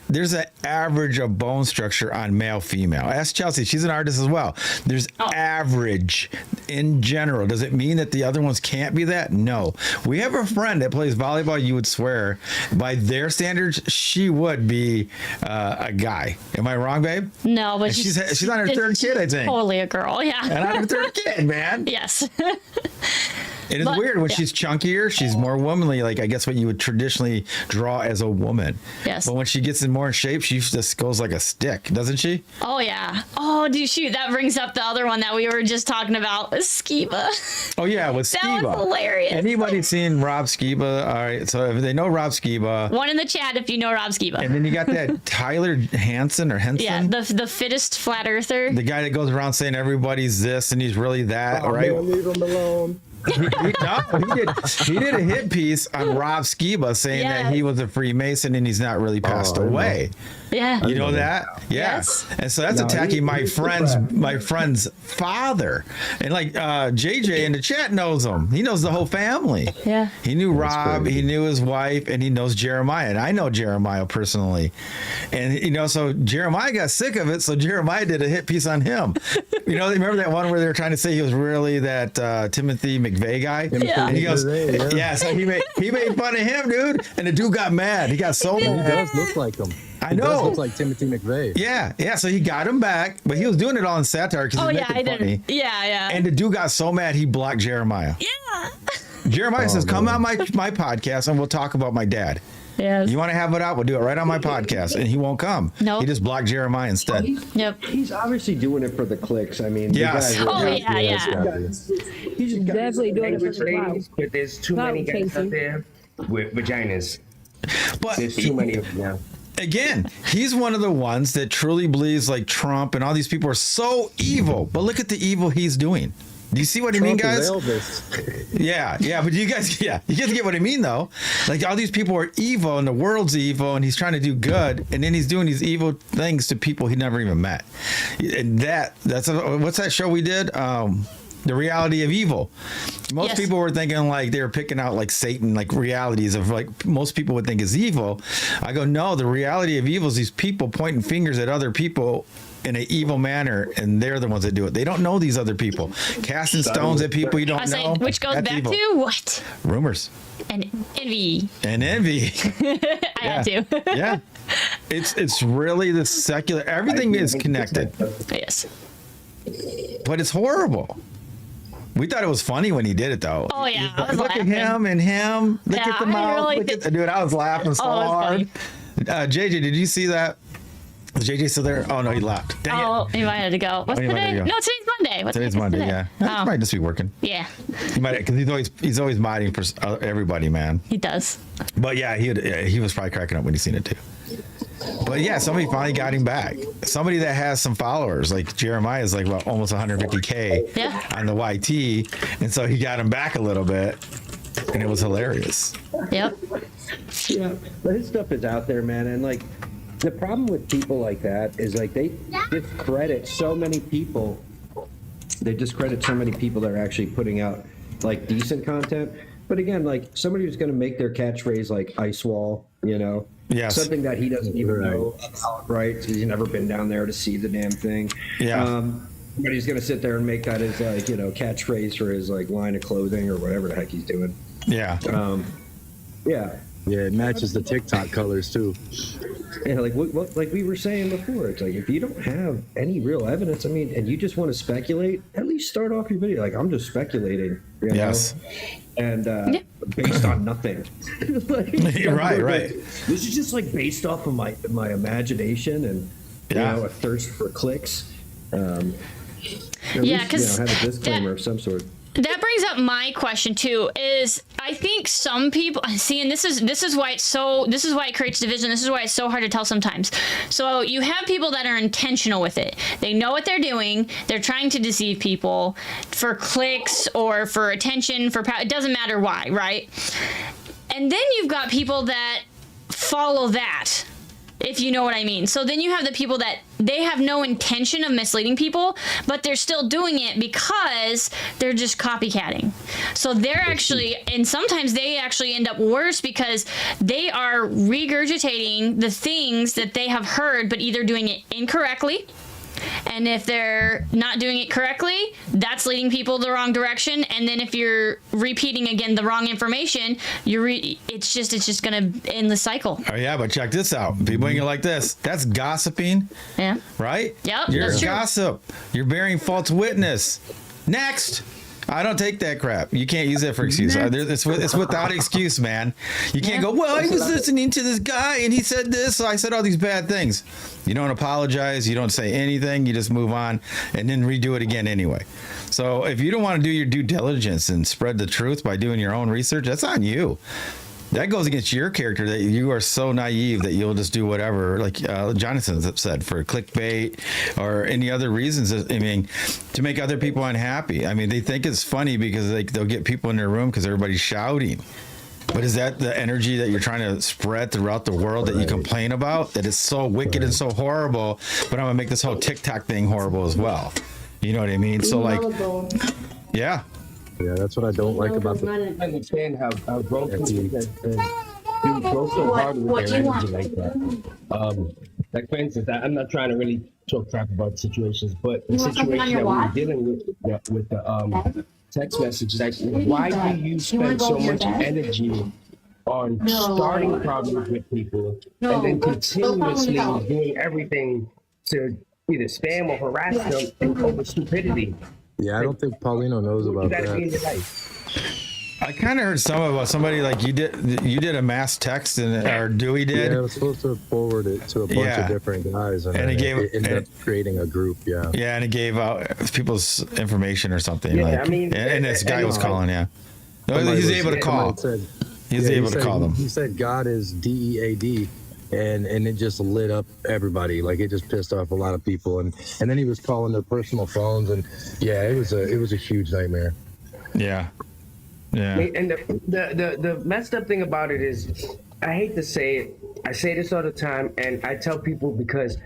there's an average of bone structure on male, female. Ask Chelsea. She's an artist as well. There's average in general. Does it mean that the other ones can't be that? No. We have a friend that plays volleyball. You would swear by their standards, she would be a guy. Am I wrong, babe? No, but And she's on her third kid, I think. Totally a girl, yeah. And on her third kid, man. Yes. It is But- weird when yeah. she's chunkier, she's more womanly, like I guess what you would traditionally draw as a woman. Yes. But when she gets in more shape, she just goes like a stick, doesn't she? Oh yeah. Oh, dude, shoot, that brings up the other one that we were just talking about, Skiba. Oh yeah, with That Skiba. was hilarious. Anybody seen Rob Skiba? All right, so if they know Rob Skiba, One in the chat if you know Rob Skiba. and then you got that Tyler Hansen or Henson. Yeah, the fittest flat earther. The guy that goes around saying everybody's this and he's really that, right? Leave him alone. He did a hit piece on Rob Skiba saying that he was a Freemason and he's not really passed away. Yeah. You know that? Yeah. Yes. And so that's attacking my friend's father. And like JJ in the chat knows him. He knows the whole family. Yeah. He knew Rob, he knew his wife, and he knows Jeremiah. And I know Jeremiah personally. And so Jeremiah got sick of it, so Jeremiah did a hit piece on him. Remember that one where they were trying to say he was really that Timothy McVeigh guy? Yeah. And he goes, Yeah. so he made fun of him, dude. And the dude got mad. He got so He mad. does look like him. I He does know. look like Timothy McVeigh. Yeah. So he got him back, but he was doing it all in satire because Oh he's yeah, I making funny. didn't. Yeah. And the dude got so mad he blocked Jeremiah. Yeah. Jeremiah says, "Come on my podcast and we'll talk about my dad. Yes. You want to have it out? We'll do it right on my podcast." And he won't come. Nope. He just blocked Jeremiah instead. Yep. He's obviously doing it for the clicks. I mean, Yes. the guys Oh are- yeah. He's just got Definitely doing it for Language the clout. ladies, but there's too Clout many guys chasing. out there with vaginas. But There's too many of them now. again, he's one of the ones that truly believes like Trump and all these people are so evil. But look at the evil he's doing. Do you see what I mean, Trump is guys? Elvis. Yeah, but you guys get what I mean, though. Like all these people are evil, and the world's evil, and he's trying to do good, and then he's doing these evil things to people he never even met. And what's that show we did? The Reality of Evil. Most Yes. people were thinking like they were picking out like Satan, like realities of like most people would think is evil. I go, no, the reality of evil is these people pointing fingers at other people in an evil manner, and they're the ones that do it. They don't know these other people. Casting stones at people you don't I say, know. which goes that's back evil. to what? Rumors And envy. and envy. I had to. Yeah. It's really the secular. Everything is connected, Yes. but it's horrible. We thought it was funny when he did it, though. Oh, yeah, I was Look laughing. at him and him. Look Yeah, at the I mouth. really Look did- at, dude, I was laughing so Oh, it was hard. funny. JJ, did you see that? Is JJ still there? Oh, no, he left. Dang Oh, he might have to go. What's Oh, he might have today? to go. No, today's Monday. What's Today's what's Monday, today? yeah. He Oh, might just be working. yeah, He might, because he's always modding for everybody, man. he does. But yeah, he was probably cracking up when he seen it too. But yeah, somebody finally got him back. Somebody that has some followers, like Jeremiah is like about almost 150K Yeah. on the YT, and so he got him back a little bit, and it was hilarious. Yep. Yeah, but his stuff is out there, man. And like, the problem with people like that is like they discredit so many people. They discredit so many people that are actually putting out like decent content. But again, like somebody who's going to make their catchphrase like ice wall, you know, Yes. something that he doesn't even know about, right? Because he's never been down there to see the damn thing. Yeah. But he's going to sit there and make that his like, you know, catchphrase for his like line of clothing or whatever the heck he's doing. Yeah. Yeah. Yeah, it matches the TikTok colors too. Yeah, like what like we were saying before, it's like if you don't have any real evidence, I mean, and you just want to speculate, at least start off your video like I'm just speculating, you Yes. know, and based on nothing. Like, Right. This is just like based off of my imagination and Yeah. you know, a thirst for clicks. At Yeah, least, 'cause have a disclaimer of some sort. That brings up my question too. Is I think some people see, and this is why it creates division. This is why it's so hard to tell sometimes. So you have people that are intentional with it. They know what they're doing. They're trying to deceive people for clicks or for attention, for power. It doesn't matter why, right? And then you've got people that follow that, if you know what I mean. So then you have the people that they have no intention of misleading people, but they're still doing it because they're just copycatting. So they're actually, and sometimes they actually end up worse because they are regurgitating the things that they have heard, but either doing it incorrectly. And if they're not doing it correctly, that's leading people the wrong direction. And then if you're repeating again the wrong information, it's just gonna end the cycle. Oh yeah, but check this out. People ain't gonna like this. That's gossiping, Yeah. right? Yep, You're that's true. gossip. You're bearing false witness. Next. I don't take that crap. You can't use that for excuse. It's without excuse, man. You can't go, well, I was listening to this guy and he said this, so I said all these bad things. You don't apologize. You don't say anything. You just move on and then redo it again anyway. So if you don't want to do your due diligence and spread the truth by doing your own research, that's on you. That goes against your character, that you are so naive that you'll just do whatever, like Jonathan said, for clickbait or any other reasons. I mean, to make other people unhappy. I mean, they think it's funny because they'll get people in their room because everybody's shouting. But is that the energy that you're trying to spread throughout the world that you complain about? That it's so wicked and so horrible, but I'm going to make this whole TikTok thing horrible as well. You know what I mean? So like, yeah. Yeah, that's what I don't like about the. I understand how growth is and you grow so hard with their energy like that. Like for instance, I'm not trying to really talk crap about situations, but the situation that we were dealing with the text messages, like why do you spend so much energy on starting problems with people and then continuously doing everything to either spam or harass them and over stupidity? Yeah, I don't think Paulino knows about You gotta be in that. your life. I kind of heard some about somebody like you did a mass text or Dewey did. Yeah, I was supposed to forward it to a bunch of different guys, and And then it gave- it ended up creating a group. Yeah. Yeah, and it gave out people's information or something. Yeah, like, I mean, and this guy was calling. Yeah, no, Somebody he's was- able to call. somebody said- He's yeah, able he to said- call them. He said God is DEAD, and it just lit up everybody. Like it just pissed off a lot of people, and then he was calling their personal phones, and yeah, it was a huge nightmare. Yeah, yeah. And the messed up thing about it is, I hate to say it, I say this all the time, and I tell people because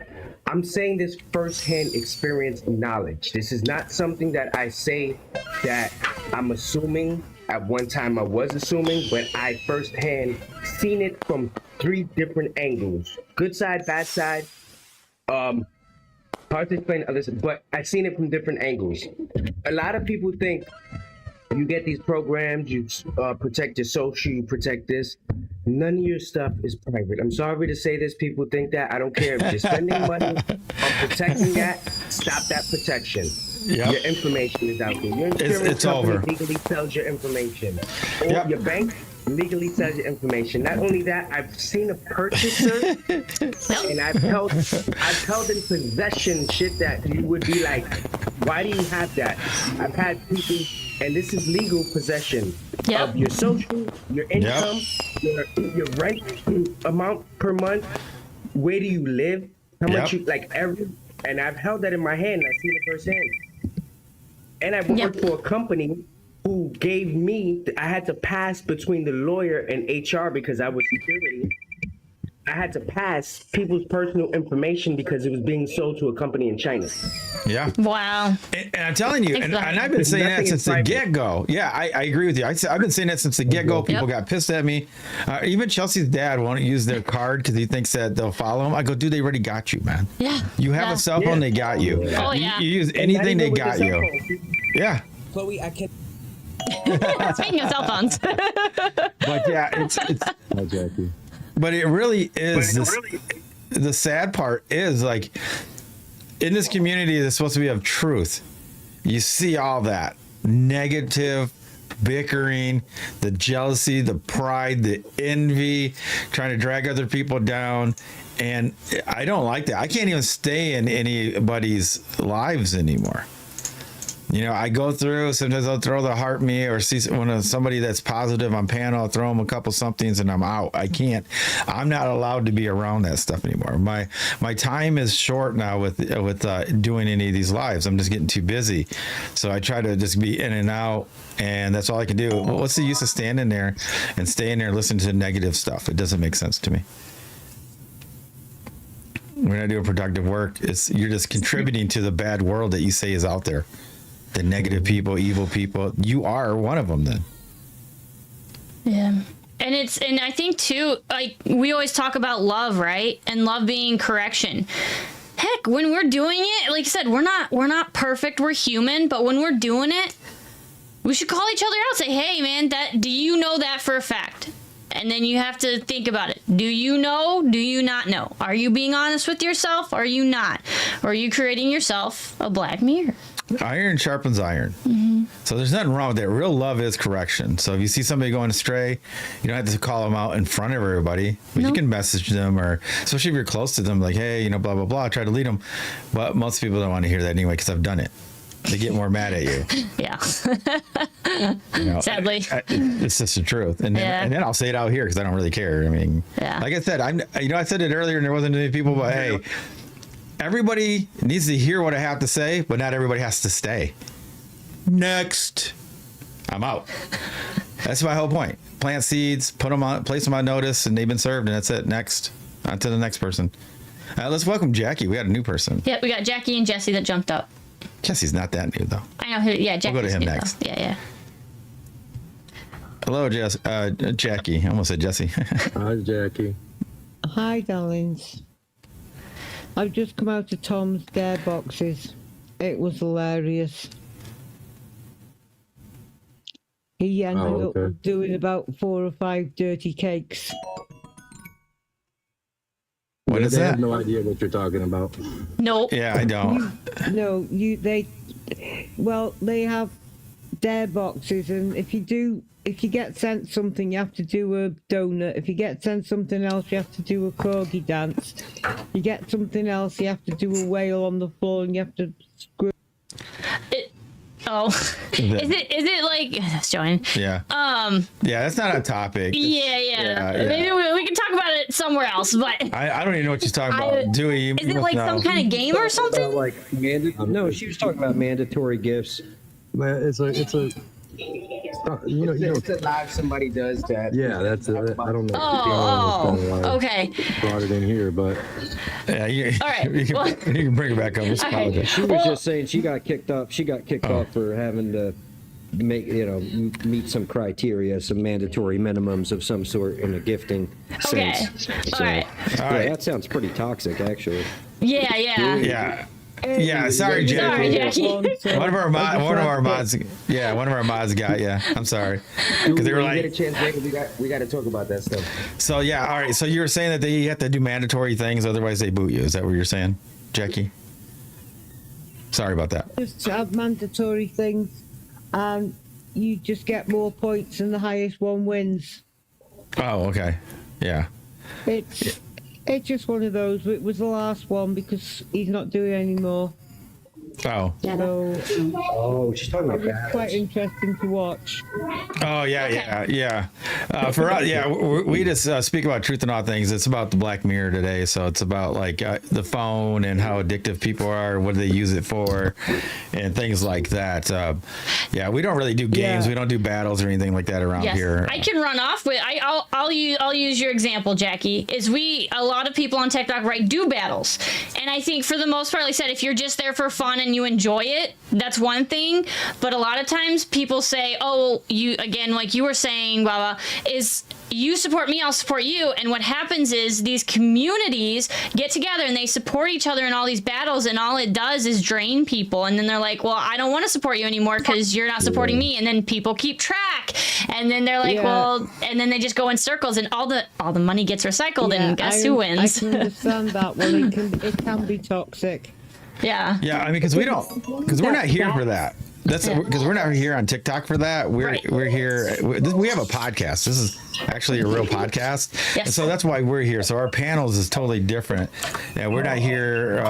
I'm saying this firsthand experience knowledge. This is not something that I say that I'm assuming. At one time I was assuming, but I firsthand seen it from 3 different angles. Good side, bad side. hard to explain to others, but I've seen it from different angles. A lot of people think you get these programs, you protect your social, you protect this. None of your stuff is private. I'm sorry to say this. People think that. I don't care. If you're spending money on protecting that, stop that protection. Yep. Your information is out there. Your insurance It's company over. legally sells your information. Or Yep. your bank legally sells your information. Not only that, I've seen a purchaser and I've held in possession shit that you would be like, why do you have that? I've had people, and this is legal possession of your social, your income, your rent amount per month. Where do you live? How much you like and I've held that in my hand and I've seen it firsthand. And I worked for a company who gave me, I had to pass between the lawyer and HR because I was security. I had to pass people's personal information because it was being sold to a company in China. Yeah. Wow. And I'm telling you, and I've been saying that since the get-go. Yeah, I agree with you. I've been saying that since the get-go. People got pissed at me. Even Chelsea's dad won't use their card because he thinks that they'll follow him. I go, dude, they already got you, man. Yeah. You have a cell phone, they got you. Oh, yeah. You use anything, they got you. Yeah. Chloe, I can't. Speaking of cell phones. But yeah, it's Hi, Jackie. but it really is the sad part is like in this community that's supposed to be of truth, you see all that negative bickering, the jealousy, the pride, the envy, trying to drag other people down. And I don't like that. I can't even stay in anybody's lives anymore. You know, I go through, sometimes I'll throw the heart me or see somebody that's positive on panel, I'll throw them a couple somethings and I'm out. I'm not allowed to be around that stuff anymore. My time is short now with doing any of these lives. I'm just getting too busy. So I try to just be in and out, and that's all I can do. What's the use of standing there and staying there and listening to negative stuff? It doesn't make sense to me. When I do productive work, you're just contributing to the bad world that you say is out there. The negative people, evil people. You are one of them then. Yeah. And I think too, like we always talk about love, right? And love being correction. Heck, when we're doing it, like I said, we're not perfect, we're human, but when we're doing it, we should call each other out, say, hey man, do you know that for a fact? And then you have to think about it. Do you know? Do you not know? Are you being honest with yourself? Are you not? Or are you creating yourself a black mirror? Iron sharpens iron. Mm-hmm. So there's nothing wrong with that. Real love is correction. So if you see somebody going astray, you don't have to call them out in front of everybody. But you can message them, or especially if you're close to them, like, hey, blah, blah, blah, try to lead them. But most people don't want to hear that anyway because I've done it. They get more mad at you. Yeah. Sadly. It's just the truth. And then I'll say it out here because I don't really care. I mean, like I said, I said it earlier and there wasn't any people, but hey, everybody needs to hear what I have to say, but not everybody has to stay. Next. I'm out. That's my whole point. Plant seeds, place them on notice, and they've been served, and that's it. Next. On to the next person. Let's welcome Jackie. We got a new person. Yeah, we got Jackie and Jesse that jumped up. Jesse's not that new, though. I know. Yeah, Jackie's we'll go to him new, next. Though. Yeah. Hello, Jackie. I almost said Jesse. Hi, Jackie. Hi, darlings. I've just come out of Tom's dare boxes. It was hilarious. He ended up doing about 4 or 5 dirty cakes. What is that? I that? have no idea what you're talking about. Nope. Yeah, I don't. They have dare boxes, and if you get sent something, you have to do a donut. If you get sent something else, you have to do a corgi dance. You get something else, you have to do a whale on the floor, and you have to screw. Is it like that's Joanne? Yeah. Yeah, that's not a topic. Yeah. Maybe we can talk about it somewhere else. But I don't even know what you're talking about. Dewey, is it like some kind of game or something? No, she was talking about mandatory gifts. Man, it's a It's a live somebody does that. Yeah, that's I don't know. Okay. Brought it in here, but yeah, all right. You can bring it back up. Okay. She was just saying she got kicked off. She got kicked off for having to meet some criteria, some mandatory minimums of some sort in a gifting sense. All right. Yeah, that sounds pretty toxic, actually. Yeah. Yeah. Yeah, sorry, Sorry, Jackie. Jackie. One of our mods. Yeah, one of our mods got you. I'm sorry because they were When we like. get a chance later, we got to talk about that stuff. So yeah, all right. So you were saying that you have to do mandatory things, otherwise they boot you. Is that what you're saying, Jackie? Sorry about that. Just have mandatory things, and you just get more points, and the highest one wins. Oh, okay. Yeah. It's just one of those. It was the last one because he's not doing any more. Oh. So Oh, she's talking about it's that. quite interesting to watch. Oh yeah. For us, yeah, we just speak about truth and all things. It's about the Black Mirror today, so it's about like the phone and how addictive people are, what do they use it for, and things like that. Yeah, we don't really do games. We don't do battles or anything like that around here. I can run off with. I'll use your example, Jackie. Is a lot of people on TikTok do battles, and I think for the most part, like I said, if you're just there for fun and you enjoy it, that's one thing. But a lot of times people say, oh, you, again, like you were saying, blah, blah, is you support me, I'll support you. And what happens is these communities get together and they support each other in all these battles, and all it does is drain people. And then they're like, well, I don't want to support you anymore because you're not supporting me. And then people keep track. And then they're like, well, and then they just go in circles, and all the money gets recycled, and guess who wins? I can understand that one. It can be toxic. Yeah. Yeah, I mean, because we're not here for that. That's because we're not here on TikTok for that. We're here. We have a podcast. This is actually a real podcast, and so that's why we're here. So our panels is totally different. Yeah, we're not here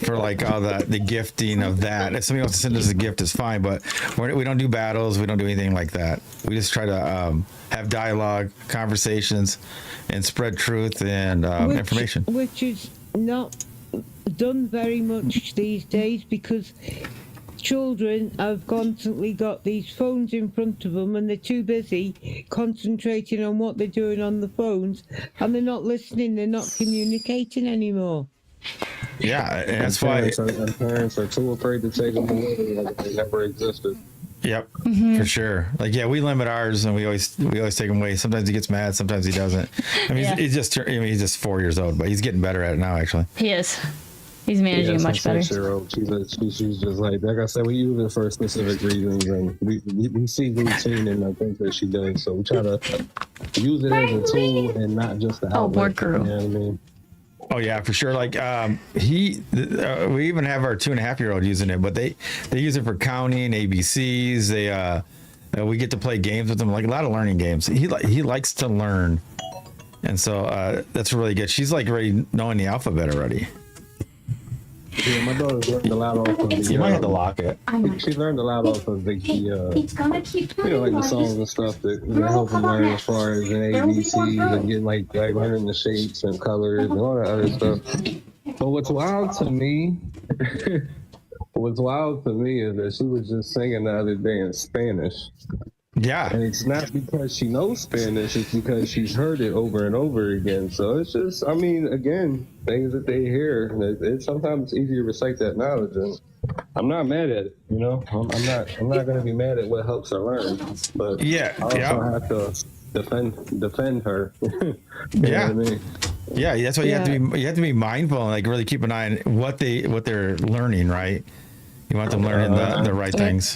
for like all the gifting of that. If somebody wants to send us a gift, it's fine. But we don't do battles. We don't do anything like that. We just try to have dialogue, conversations, and spread truth and information. Which is not done very much these days because children have constantly got these phones in front of them and they're too busy concentrating on what they're doing on the phones, and they're not listening, they're not communicating anymore. Yeah, and that's why parents are too afraid to take them away like they never existed. Yep, for sure. Like, yeah, we limit ours, and we always take him away. Sometimes he gets mad, sometimes he doesn't. I mean, he's just 4 years old, but he's getting better at it now. Actually, he is. He's managing much better. She's just like I said, we use it for specific reasons, and we see routine in the things that she does. So we try to use it as a tool and not just the outlet. You know what I mean? Oh yeah, for sure. Like we even have our 2.5-year-old using it, but they use it for counting, ABCs. We get to play games with them, like a lot of learning games. He likes to learn, and so that's really good. She's like already knowing the alphabet already. Yeah, my daughter's learned a lot off of the. You might have to lock it. She learned a lot off of It's gonna keep like the songs and stuff that help them learn as far as an ABCs and getting like learning the shapes and colors and all that other stuff. But what's wild to me is that she was just singing the other day in Spanish. Yeah. And it's not because she knows Spanish, it's because she's heard it over and over again. So it's just, I mean, again, things that they hear, it's sometimes easy to recite that knowledge. And I'm not mad at it, you know? I'm not going to be mad at what helps her learn. But I also have to defend her. You know what I mean? Yeah, that's why you have to be mindful and like really keep an eye on what they're learning, right? You want them learning the right things.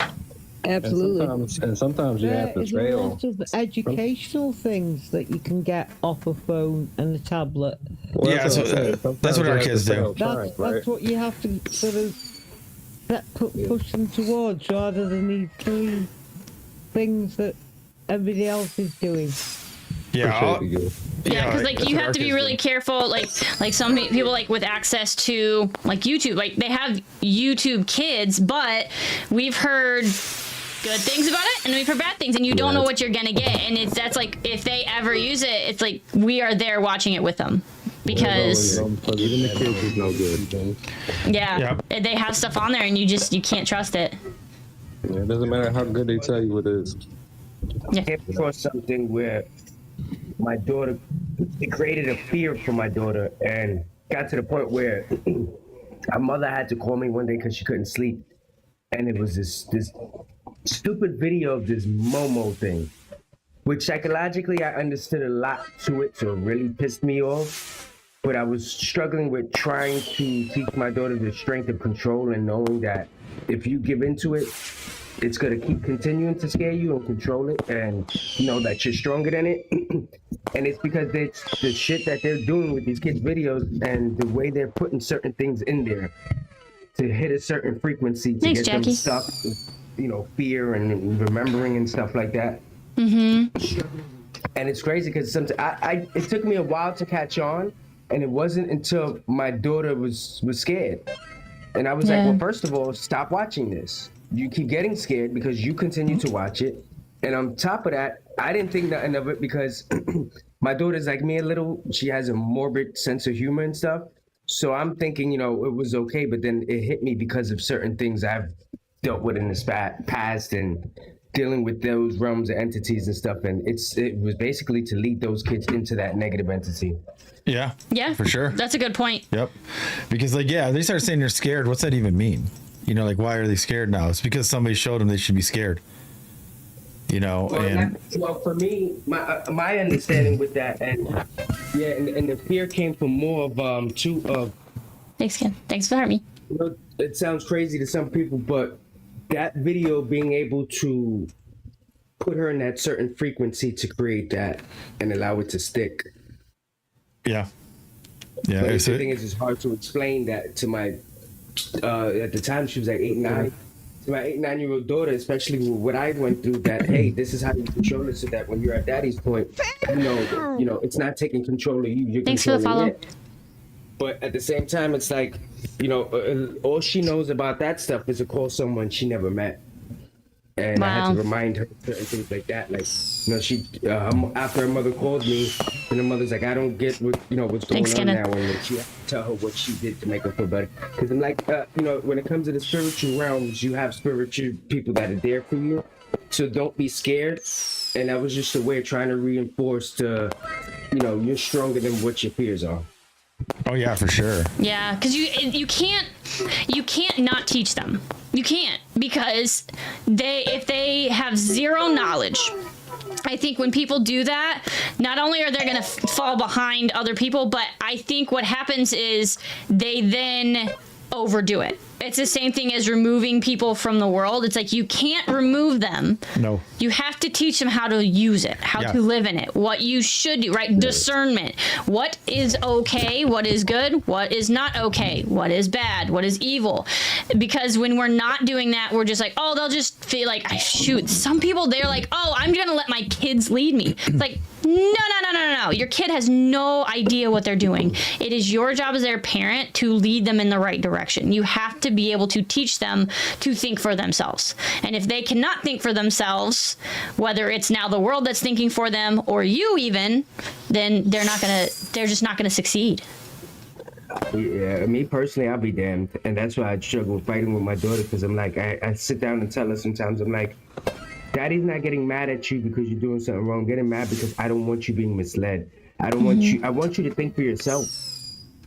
Absolutely. And sometimes you have to fail. There's a lot of educational things that you can get off a phone and a tablet. Well, yeah, that's what our kids do. That's what you have to sort of push them towards, rather than these three things that everybody else is doing. Yeah, because like you have to be really careful. Like some people like with access to like YouTube, like they have YouTube Kids, but we've heard good things about it and we've heard bad things, and you don't know what you're gonna get. And that's like if they ever use it, it's like we are there watching it with them. Because even the kids is no good. They have stuff on there and you can't trust it. Yeah, it doesn't matter how good they tell you it is. I came across something where my daughter, it created a fear for my daughter, and got to the point where her mother had to call me one day because she couldn't sleep, and it was this stupid video of this Momo thing, which psychologically I understood a lot to it, so it really pissed me off. but I was struggling with trying to teach my daughter the strength of control and knowing that if you give into it, it's going to keep continuing to scare you and control it, and know that you're stronger than it. And it's because it's the shit that they're doing with these kids' videos and the way they're putting certain things in there to hit a certain frequency to Thanks, get Jackie. them stuck, fear and remembering and stuff like that. And it's crazy because sometimes it took me a while to catch on, and it wasn't until my daughter was scared. And I was like, well, first of all, stop watching this. You keep getting scared because you continue to watch it. And on top of that, I didn't think nothing of it because my daughter's like me a little. She has a morbid sense of humor and stuff. So I'm thinking, it was okay. But then it hit me because of certain things I've dealt with in the past and dealing with those realms of entities and stuff. And it was basically to lead those kids into that negative entity. Yeah. Yeah. For sure. That's a good point. Yep. Because they start saying they're scared. What's that even mean? Why are they scared now? It's because somebody showed them they should be scared. Well, for me, my understanding with that, and the fear came from more of Thanks, Ken. Thanks for having me. It sounds crazy to some people, but that video being able to put her in that certain frequency to create that and allow it to stick. Yeah. But the thing is, it's hard to explain that to my. At the time, she was like 8, 9. To my 8, 9-year-old daughter, especially with what I went through, that hey, this is how you control it, so that when you're at daddy's point, it's not taking control of you. You're Thanks for the follow. It. But at the same time, it's like, all she knows about that stuff is to call someone she never met. And I had to remind her certain things like that. Like, she after her mother called me, and her mother's like, I don't get what's going on now, and she had to tell her what she did to make her feel better. Because I'm like, when it comes to the spiritual realms, you have spiritual people that are there for you, so don't be scared. And that was just a way of trying to reinforce you're stronger than what your fears are. Oh yeah, for sure. Yeah, because you can't not teach them. You can't, because if they have zero knowledge, I think when people do that, not only are they going to fall behind other people, but I think what happens is they then overdo it. It's the same thing as removing people from the world. It's like you can't remove them. No. You have to teach them how to use it, how to live in it, what you should do, right? Discernment. What is okay? What is good? What is not okay? What is bad? What is evil? Because when we're not doing that, we're just like, oh, they'll just feel like, shoot. Some people, they're like, oh, I'm going to let my kids lead me. It's like, no. Your kid has no idea what they're doing. It is your job as their parent to lead them in the right direction. You have to be able to teach them to think for themselves. And if they cannot think for themselves, whether it's now the world that's thinking for them or you even, then they're just not gonna succeed. Yeah, me personally, I'll be damned. And that's why I struggle fighting with my daughter, because I'm like, I sit down and tell her sometimes, I'm like, Daddy's not getting mad at you because you're doing something wrong. I'm getting mad because I don't want you being misled. I don't want you. I want you to think for yourself.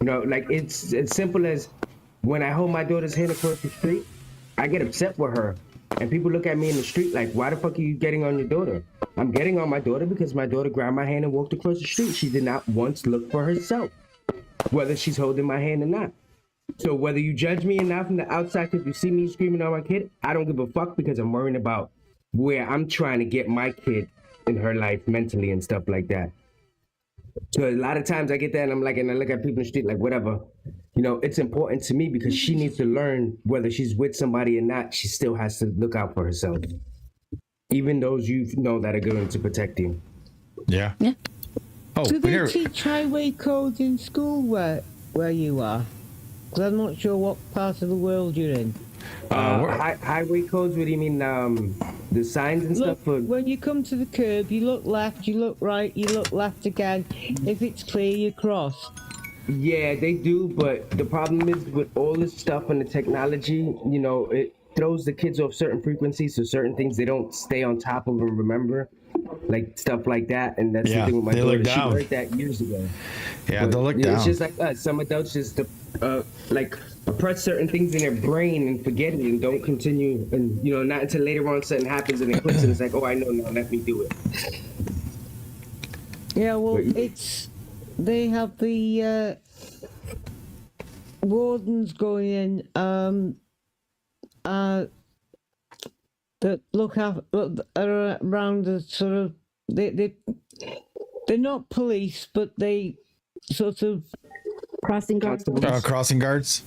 Like it's as simple as when I hold my daughter's hand across the street, I get upset with her. And people look at me in the street like, why the fuck are you getting on your daughter? I'm getting on my daughter because my daughter grabbed my hand and walked across the street. She did not once look for herself, whether she's holding my hand or not. So whether you judge me or not from the outside because you see me screaming on my kid, I don't give a fuck, because I'm worrying about where I'm trying to get my kid in her life mentally and stuff like that. So a lot of times I get that and I'm like, and I look at people in the street like, whatever. It's important to me because she needs to learn, whether she's with somebody or not, she still has to look out for herself. Even those that are going to protect you. Yeah. Oh, do they teach highway codes in school where you are? Because I'm not sure what part of the world you're in. Highway codes, what do you mean? The signs and stuff? When you come to the curb, you look left, you look right, you look left again. If it's clear, you cross. Yeah, they do, but the problem is with all this stuff and the technology, it throws the kids off certain frequencies, so certain things they don't stay on top of and remember, like stuff like that. And that's the thing with my daughter. She learned that years ago. Yeah, they'll look down. It's just like us. Some adults just press certain things in their brain and forget it and don't continue, and not until later on something happens and it clicks and it's like, oh, I know now, let me do it. Yeah, well, it's they have the wardens going in that look around the sort of they're not police, but they sort of Crossing guards. Crossing guards.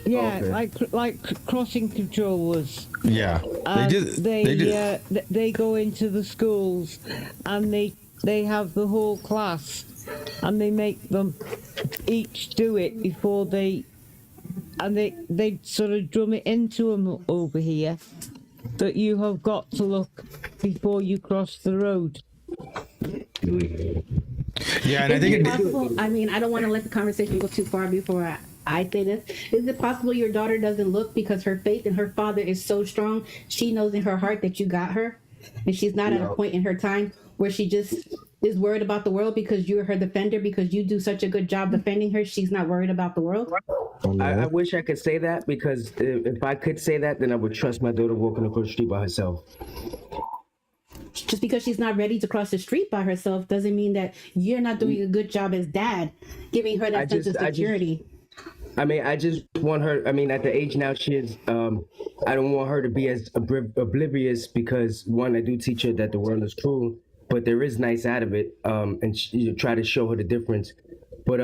Yeah, Okay. like crossing controllers. Yeah, They go into the schools and they have the whole class and they make them each do it before they sort of drum it into them over here that you have got to look before you cross the road. Yeah, and I Is think it possible? I mean, I don't want to let the conversation go too far before I say this. Is it possible your daughter doesn't look because her faith in her father is so strong? She knows in her heart that you got her, and she's not at a point in her time where she just is worried about the world because you're her defender, because you do such a good job defending her. She's not worried about the world. I wish I could say that, because if I could say that, then I would trust my daughter walking across the street by herself. Just because she's not ready to cross the street by herself doesn't mean that you're not doing a good job as dad, giving her that sense of security. I just want her, at the age now she is, I don't want her to be as oblivious, because one, I do teach her that the world is cruel, but there is nice out of it, and you try to show her the difference. But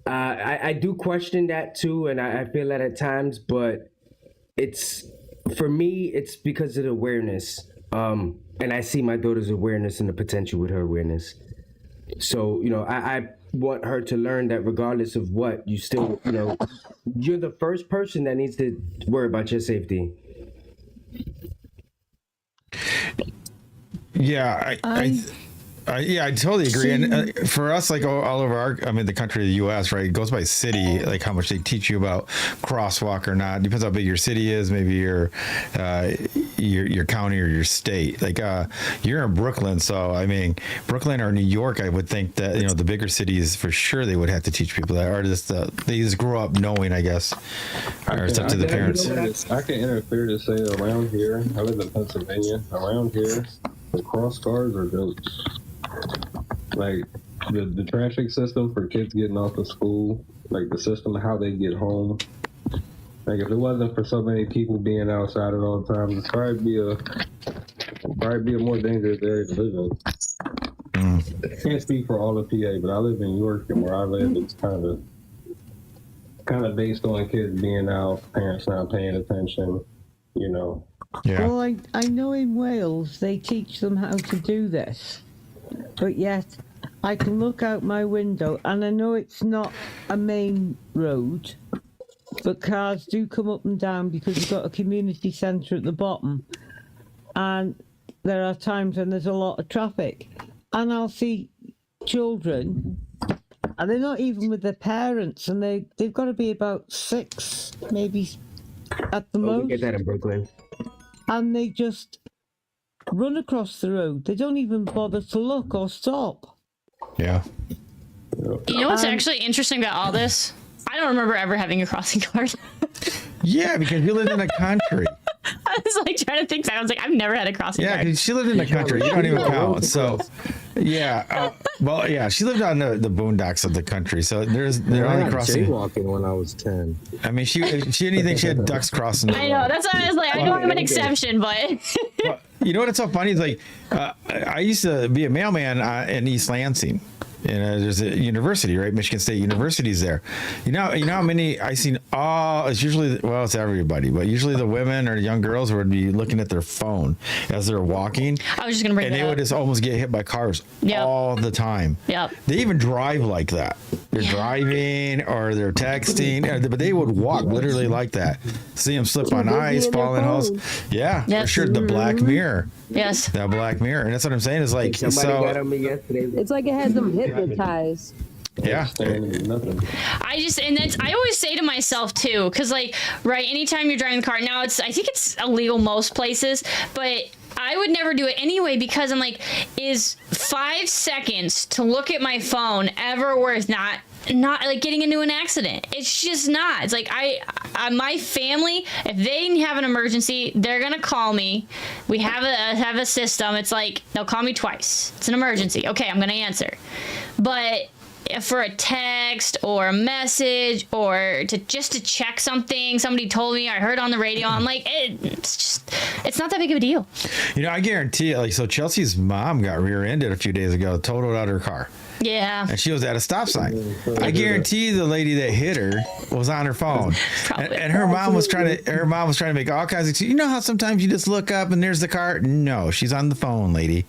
I do question that too, and I feel that at times, but for me, it's because of the awareness. And I see my daughter's awareness and the potential with her awareness. So, I want her to learn that regardless of what, you still, you're the first person that needs to worry about your safety. Yeah, I totally agree. And for us, like all over the country, the U.S., right? It goes by city, like how much they teach you about crosswalk or not. Depends how big your city is, maybe your county or your state. Like you're in Brooklyn, so Brooklyn or New York, I would think that the bigger cities for sure they would have to teach people that, or they just grow up knowing, I guess, or it's up to the parents. I can interfere to say around here. I live in Pennsylvania. Around here, the cross guards are goats. Like the traffic system for kids getting off of school, like the system how they get home. Like if it wasn't for so many people being outside at all times, it'd probably be a more dangerous area to live in. I can't speak for all of PA, but I live in York, and where I live, it's kind of based on kids being out, parents not paying attention. Yeah. Well, I know in Wales they teach them how to do this. But yet, I can look out my window, and I know it's not a main road, but cars do come up and down because you've got a community centre at the bottom, and there are times when there's a lot of traffic, and I'll see children, and they're not even with their parents, and they've got to be about 6, maybe at the most. We get that in Brooklyn. And they just run across the road. They don't even bother to look or stop. Yeah. You know what's actually interesting about all this? I don't remember ever having a crossing guard. Yeah, because you live in the country. I was like trying to think. I was like, I've never had a crossing Yeah, guard. because she lived in the country. You don't even count. So, yeah. Well, yeah, she lived on the boondocks of the country. So they're only crossing. Jaywalking when I was 10. She didn't think she had ducks crossing. I know. That's why I was like, I know I'm an exception, but. Well, you know what's so funny? It's like I used to be a mailman in East Lansing. And there's a university, right? Michigan State University's there. You know how many I seen? It's usually, well, it's everybody, but usually the women or the young girls would be looking at their phone as they're walking. I was just gonna bring and that they up. would just almost get hit by cars all the time. Yep. They even drive like that. They're driving or they're texting, but they would walk literally like that. See them slip on ice, fall in holes. Yeah, for sure. The Black Mirror. Yes. The Black Mirror, and that's what I'm saying. Is like Somebody got on me yesterday. It's like it has them hypnotized. Yeah. I always say to myself too, because anytime you're driving the car, now I think it's illegal most places, but I would never do it anyway, because I'm like, is 5 seconds to look at my phone ever worth not not like getting into an accident. It's just not. It's like my family, if they have an emergency, they're gonna call me. We have a system. It's like they'll call me twice. It's an emergency. Okay, I'm gonna answer. But for a text or a message or to check something somebody told me, I heard on the radio, I'm like, it's not that big of a deal. You know, I guarantee it. Like, so Chelsea's mom got rear-ended a few days ago, totaled out her car. Yeah. And she was at a stop sign. I guarantee the lady that hit her was on her phone. And her mom was trying to make all kinds of excuses. You know how sometimes you just look up and there's the car? No, she's on the phone, lady.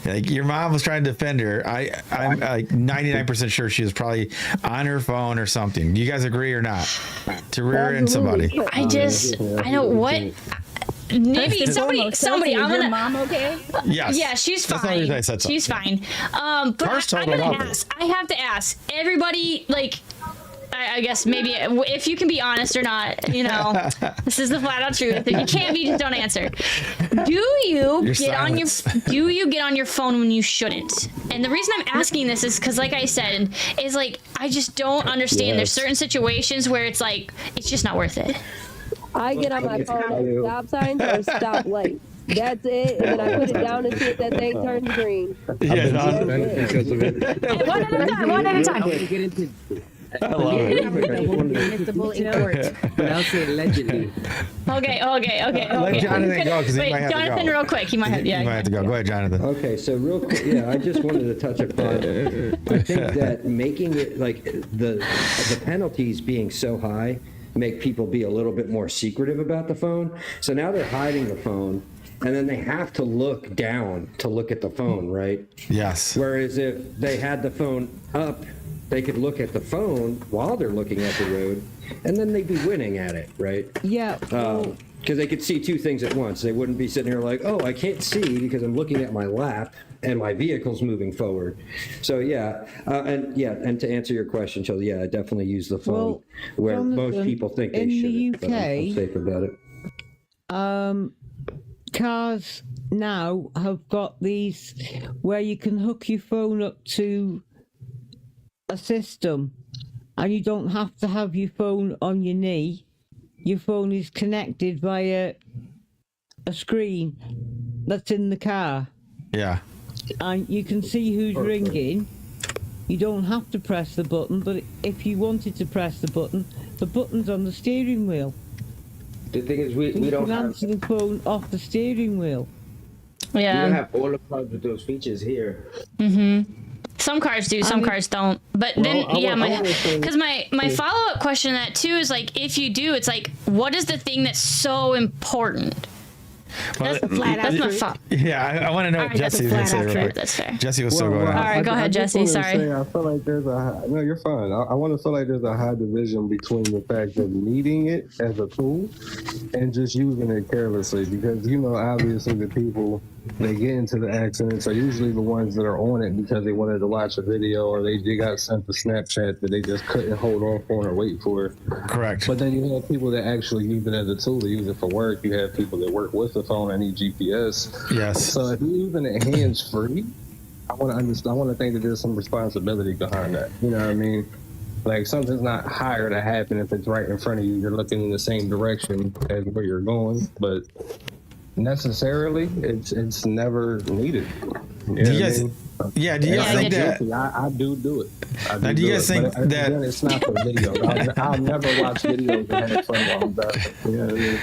Like, your mom was trying to defend her. I'm like 99% sure she was probably on her phone or something. Do you guys agree or not? To rear end somebody. I know what. Maybe somebody. I'm gonna. Mom, okay? Yes. Yeah, she's fine. That's the only reason I said something. She's fine. But I'm gonna ask. I have to ask everybody. Like, I guess maybe if you can be honest or not. You know, this is the flat out truth. If you can't be, just don't answer. Do you get on your phone when you shouldn't? And the reason I'm asking this is because, like I said, is like I just don't understand. Yes. There's certain situations where it's like it's just not worth it. I get on my phone at stop signs or stop lights. That's it. And then I put it down and see if that thing turns green. Yeah, One at a time. I love it. But I'll say allegedly. Okay. Let Jonathan go because he might have to go. Jonathan, real quick. He might have. Yeah. He might have to go. Go ahead, Jonathan. Okay, so real quick, I just wanted to touch upon, I think that making it like the penalties being so high make people be a little bit more secretive about the phone. So now they're hiding the phone, and then they have to look down to look at the phone, right? Yes. Whereas if they had the phone up, they could look at the phone while they're looking at the road, and then they'd be winning at it, right? Yeah. Because they could see two things at once. They wouldn't be sitting here like, oh, I can't see because I'm looking at my lap and my vehicle's moving forward. So and to answer your question, Chelsey, I definitely use the phone where Jonathan, most people think they shouldn't. But I'm safe about it. Cars now have got these where you can hook your phone up to a system, and you don't have to have your phone on your knee. Your phone is connected via a screen that's in the car. Yeah. And you can see who's ringing. You don't have to press the button, but if you wanted to press the button's on the steering wheel. The thing is, we You don't can have. answer the phone off the steering wheel. We don't Yeah. have all the cars with those features here. Some cars do, some cars don't. But then, because my follow up question to that too is like, if you do, it's like, what is the thing that's so important? Well, That's my fault. Yeah, I want to know what Jesse was going to say real quick. That's fair. Jesse was still going on. All right, go ahead, Jesse. Sorry. I feel like there's no, you're fine. I want to feel like there's a high division between the fact of needing it as a tool and just using it carelessly, because obviously the people that get into the accidents are usually the ones that are on it because they wanted to watch a video or they got sent a Snapchat that they just couldn't hold off on or wait for. Correct. But then you have people that actually use it as a tool. They use it for work. You have people that work with the phone and need GPS. Yes. So if you're using it hands-free, I want to understand. I want to think that there's some responsibility behind that. You know what I mean? Like, something's not higher to happen if it's right in front of you. You're looking in the same direction as where you're going, but necessarily, it's never needed. Do you guys? Yeah. Do you guys think that? I do it. Now, do you guys think but that? Again, it's not for videos. I'll never watch videos that have fun while I'm driving. You know what I mean?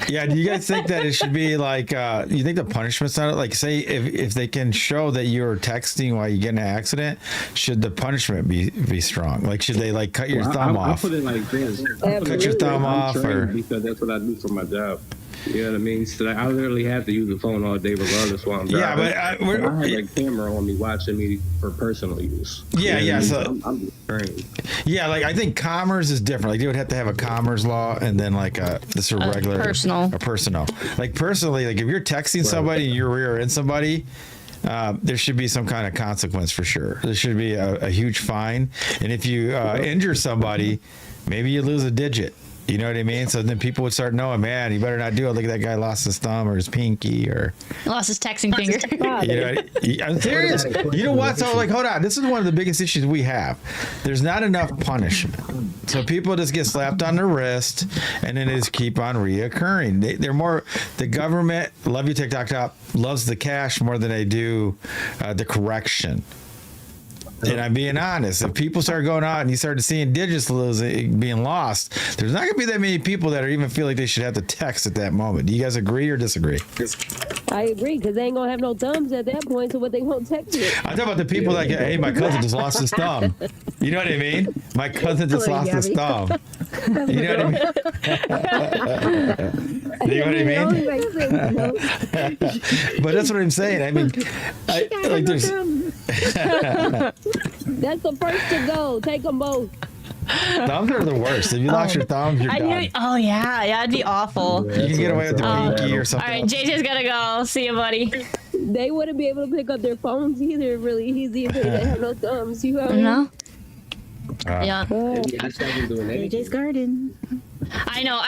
Yeah. Do you guys think that it should be like? You think the punishment's not like? Say if they can show that you're texting while you get in an accident, should the punishment be strong? Like, should they like cut your thumb off? I put it like this. Cut your thumb off, or because that's what I do for my job. You know what I mean? So I literally have to use the phone all day regardless while I'm driving. Yeah, but I have a camera on me watching me for personal use. Yeah, you know yeah. So I'm trained. yeah, like I think commerce is different. Like they would have to have a commerce law and then like a regular personal. A personal. Like personally, like if you're texting somebody and you're rear-end somebody, there should be some kind of consequence for sure. There should be a huge fine, and if you injure somebody, maybe you lose a digit. You know what I mean? So then people would start knowing, man, you better not do it. Look at that guy lost his thumb or his pinky or. Lost his texting finger. You know, I'm serious. You know what? So like, hold on. This is one of the biggest issues we have. There's not enough punishment. So people just get slapped on the wrist and then they just keep on reoccurring. They're more, the government, love you TikTok Top, loves the cash more than they do the correction. And I'm being honest, if people start going out and you start seeing digits being lost, there's not going to be that many people that are even feel like they should have to text at that moment. Do you guys agree or disagree? I agree, because they ain't gonna have no thumbs at that point, so what they won't text you. I'm talking about the people that, hey, my cousin just lost his thumb. You know what I mean? My cousin just lost his thumb. You know what I mean? You know what I mean? But that's what I'm saying. I mean, like there's. That's the first to go. Take them both. Thumbs are the worst. If you lost your thumbs, you're done. Oh yeah, it'd be awful. You can get away with the pinky or something. All right, JJ's gotta go. See you, buddy. They wouldn't be able to pick up their phones either. Really easy if they didn't have no thumbs. You know what I mean? No. Yeah. JJ's garden. I know.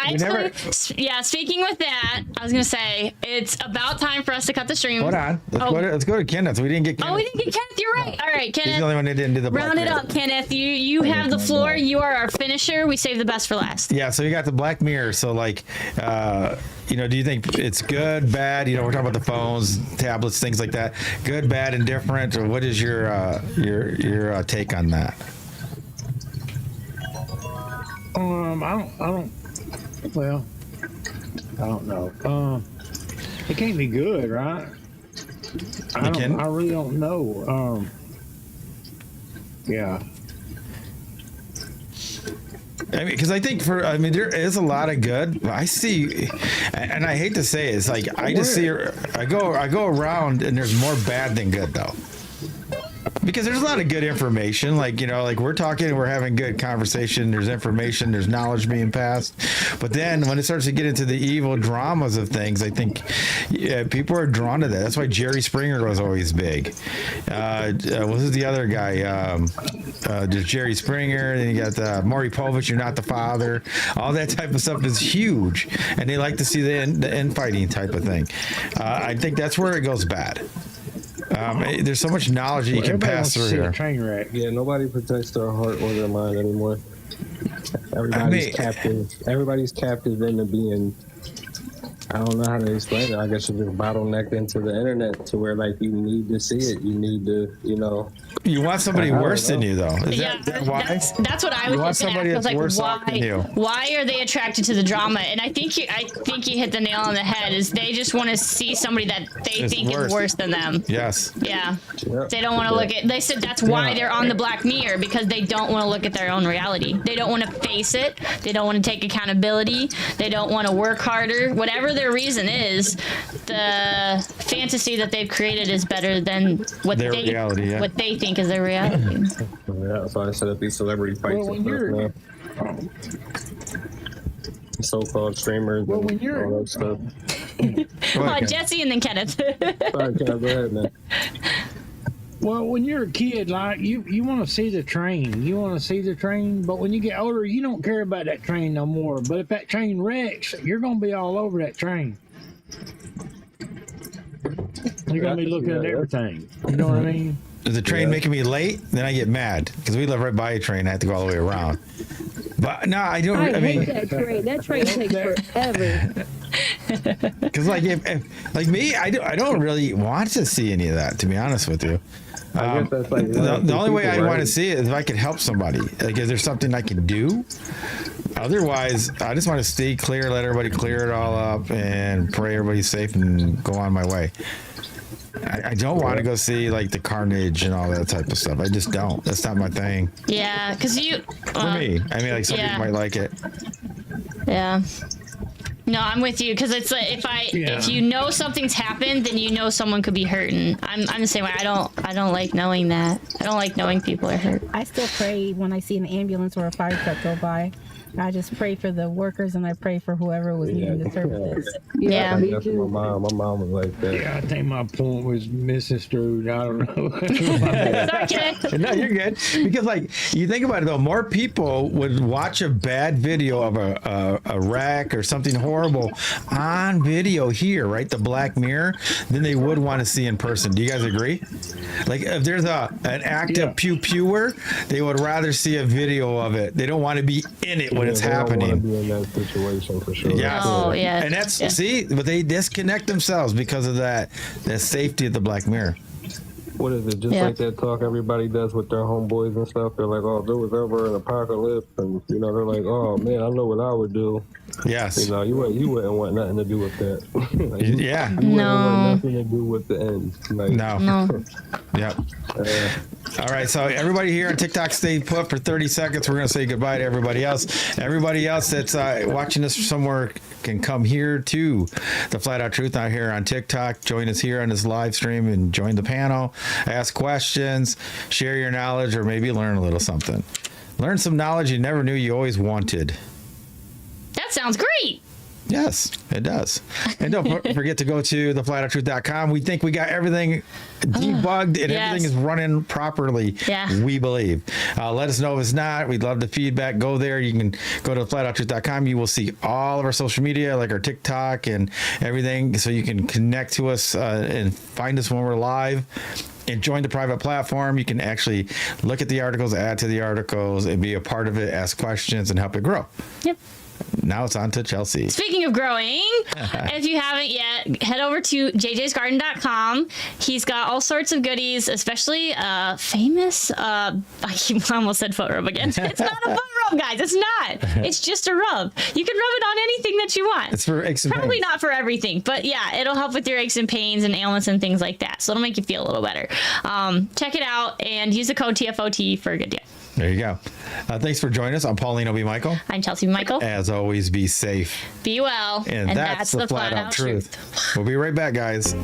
Speaking with that, I was gonna say it's about time for us to cut the stream. Hold on. Let's go to Kenneth. We didn't get Kenneth. Oh, we didn't get Kenneth. You're right. All right, Kenneth. He's the only one that didn't do the round it up, Kenneth. You have the floor. You are our finisher. We saved the best for last. Yeah. So you got the Black Mirror. So like, you know, do you think it's good, bad? You know, we're talking about the phones, tablets, things like that. Good, bad, and different. Or what is your take on that? I don't know. It can't be good, right? I really don't know. Yeah. I mean, because I think there is a lot of good. But I see, and I hate to say it, it's like I just see. I go around, and there's more bad than good though. Because there's a lot of good information, like, you know, like we're talking, we're having good conversation, there's information, there's knowledge being passed. But then when it starts to get into the evil dramas of things, I think people are drawn to that. That's why Jerry Springer was always big. Who's the other guy? There's Jerry Springer, then you got Maury Povich, You're Not the Father. All that type of stuff is huge. And they like to see the infighting type of thing. I think that's where it goes bad. There's so much knowledge that you can pass through here. Train wreck. Yeah, nobody protects their heart or their mind anymore. Everybody's captive. Everybody's captive into being. I don't know how to explain it. I guess you're just bottlenecked into the internet to where like you need to see it. You need to, you know. You want somebody worse than you, though. Is that why? That's what I was. You want somebody that's worse off than you. Why are they attracted to the drama? And I think you hit the nail on the head. Is they just want to see somebody that they think is worse than them. Yes. Yeah. They don't want to look at. They said that's why they're on the Black Mirror, because they don't want to look at their own reality. They don't want to face it. They don't want to take accountability. They don't want to work harder. Whatever their reason is, the fantasy that they've created is better than what their reality. What they think is their reality. Yeah, that's why I set up these celebrity fights. So-called streamers and all that stuff. Jesse and then Kenneth. Sorry, Kenneth, go ahead, man. Well, when you're a kid, like you want to see the train. You want to see the train, but when you get older, you don't care about that train no more. But if that train wrecks, you're gonna be all over that train. You're gonna be looking at everything. You know what I mean? Is the train making me late? Then I get mad because we live right by a train. I have to go all the way around. But no, I don't. I mean, hate that train. That train takes forever. Because like like me, I don't really want to see any of that. To be honest with you. I guess that's like the only way I want to see it is if I could help somebody. Like, is there something I can do? Otherwise, I just want to stay clear, let everybody clear it all up, and pray everybody's safe and go on my way. I don't want to go see like the carnage and all that type of stuff. I just don't. That's not my thing. Yeah, because you. For me, I mean, like some people might like it. Yeah. No, I'm with you, because it's like if you know something's happened, then you know someone could be hurting. I'm the same way. I don't like knowing that. I don't like knowing people are hurt. I still pray when I see an ambulance or a fire truck go by. I just pray for the workers and I pray for whoever was needing the services. Yeah. That's my mom was like that. Yeah, I think my point was misconstrued. I don't know. Sorry, kid. No, you're good. Because like you think about it though, more people would watch a bad video of a wreck or something horrible on video here, right? The Black Mirror, than they would want to see in person. Do you guys agree? Like if there's an active pew-pewer, they would rather see a video of it. They don't want to be in it when it's They don't happening. wanna be in that situation for sure. Yeah. Oh, yeah. And that's see, but they disconnect themselves because of that safety of the Black Mirror. What is it? Just Yeah. like that talk everybody does with their homeboys and stuff. They're like, oh, if there was ever an apocalypse, and they're like, oh man, I know what I would do. Yes. You wouldn't want nothing to do with that. Like, Yeah. You wouldn't want nothing to do with the end. Like, No. Yep. All right, so everybody here on TikTok, stay put for 30 seconds. We're going to say goodbye to everybody else. Everybody else that's watching us somewhere can come here to the Flat Out Truth out here on TikTok. Join us here on this live stream and join the panel. Ask questions, share your knowledge, or maybe learn a little something. Learn some knowledge you never knew you always wanted. That sounds great. Yes, it does. And don't forget to go to theflatouttruth.com. We think we got everything debugged and Yes. everything is running properly. Yeah. We believe. Let us know if it's not. We'd love the feedback. Go there. You can go to theflatouttruth.com. You will see all of our social media, like our TikTok and everything, so you can connect to us and find us when we're live. And join the private platform. You can actually look at the articles, add to the articles, and be a part of it, ask questions, and help it grow. Yep. Now it's on to Chelsey. Speaking of growing, if you haven't yet, head over to jjsgarden.com. He's got all sorts of goodies, especially famous. I almost said foot rub again. It's not a foot rub, guys. It's not. It's just a rub. You can rub it on anything that you want. It's for aches and Probably pains. not for everything, but yeah, it'll help with your aches and pains and ailments and things like that. So it'll make you feel a little better. Check it out and use the code TFOT for a good deal. There you go. Thanks for joining us. I'm Paulino B Michael. I'm Chelsey B Michael. As always, be safe. Be well. And that's the flat out truth. We'll be right back, guys.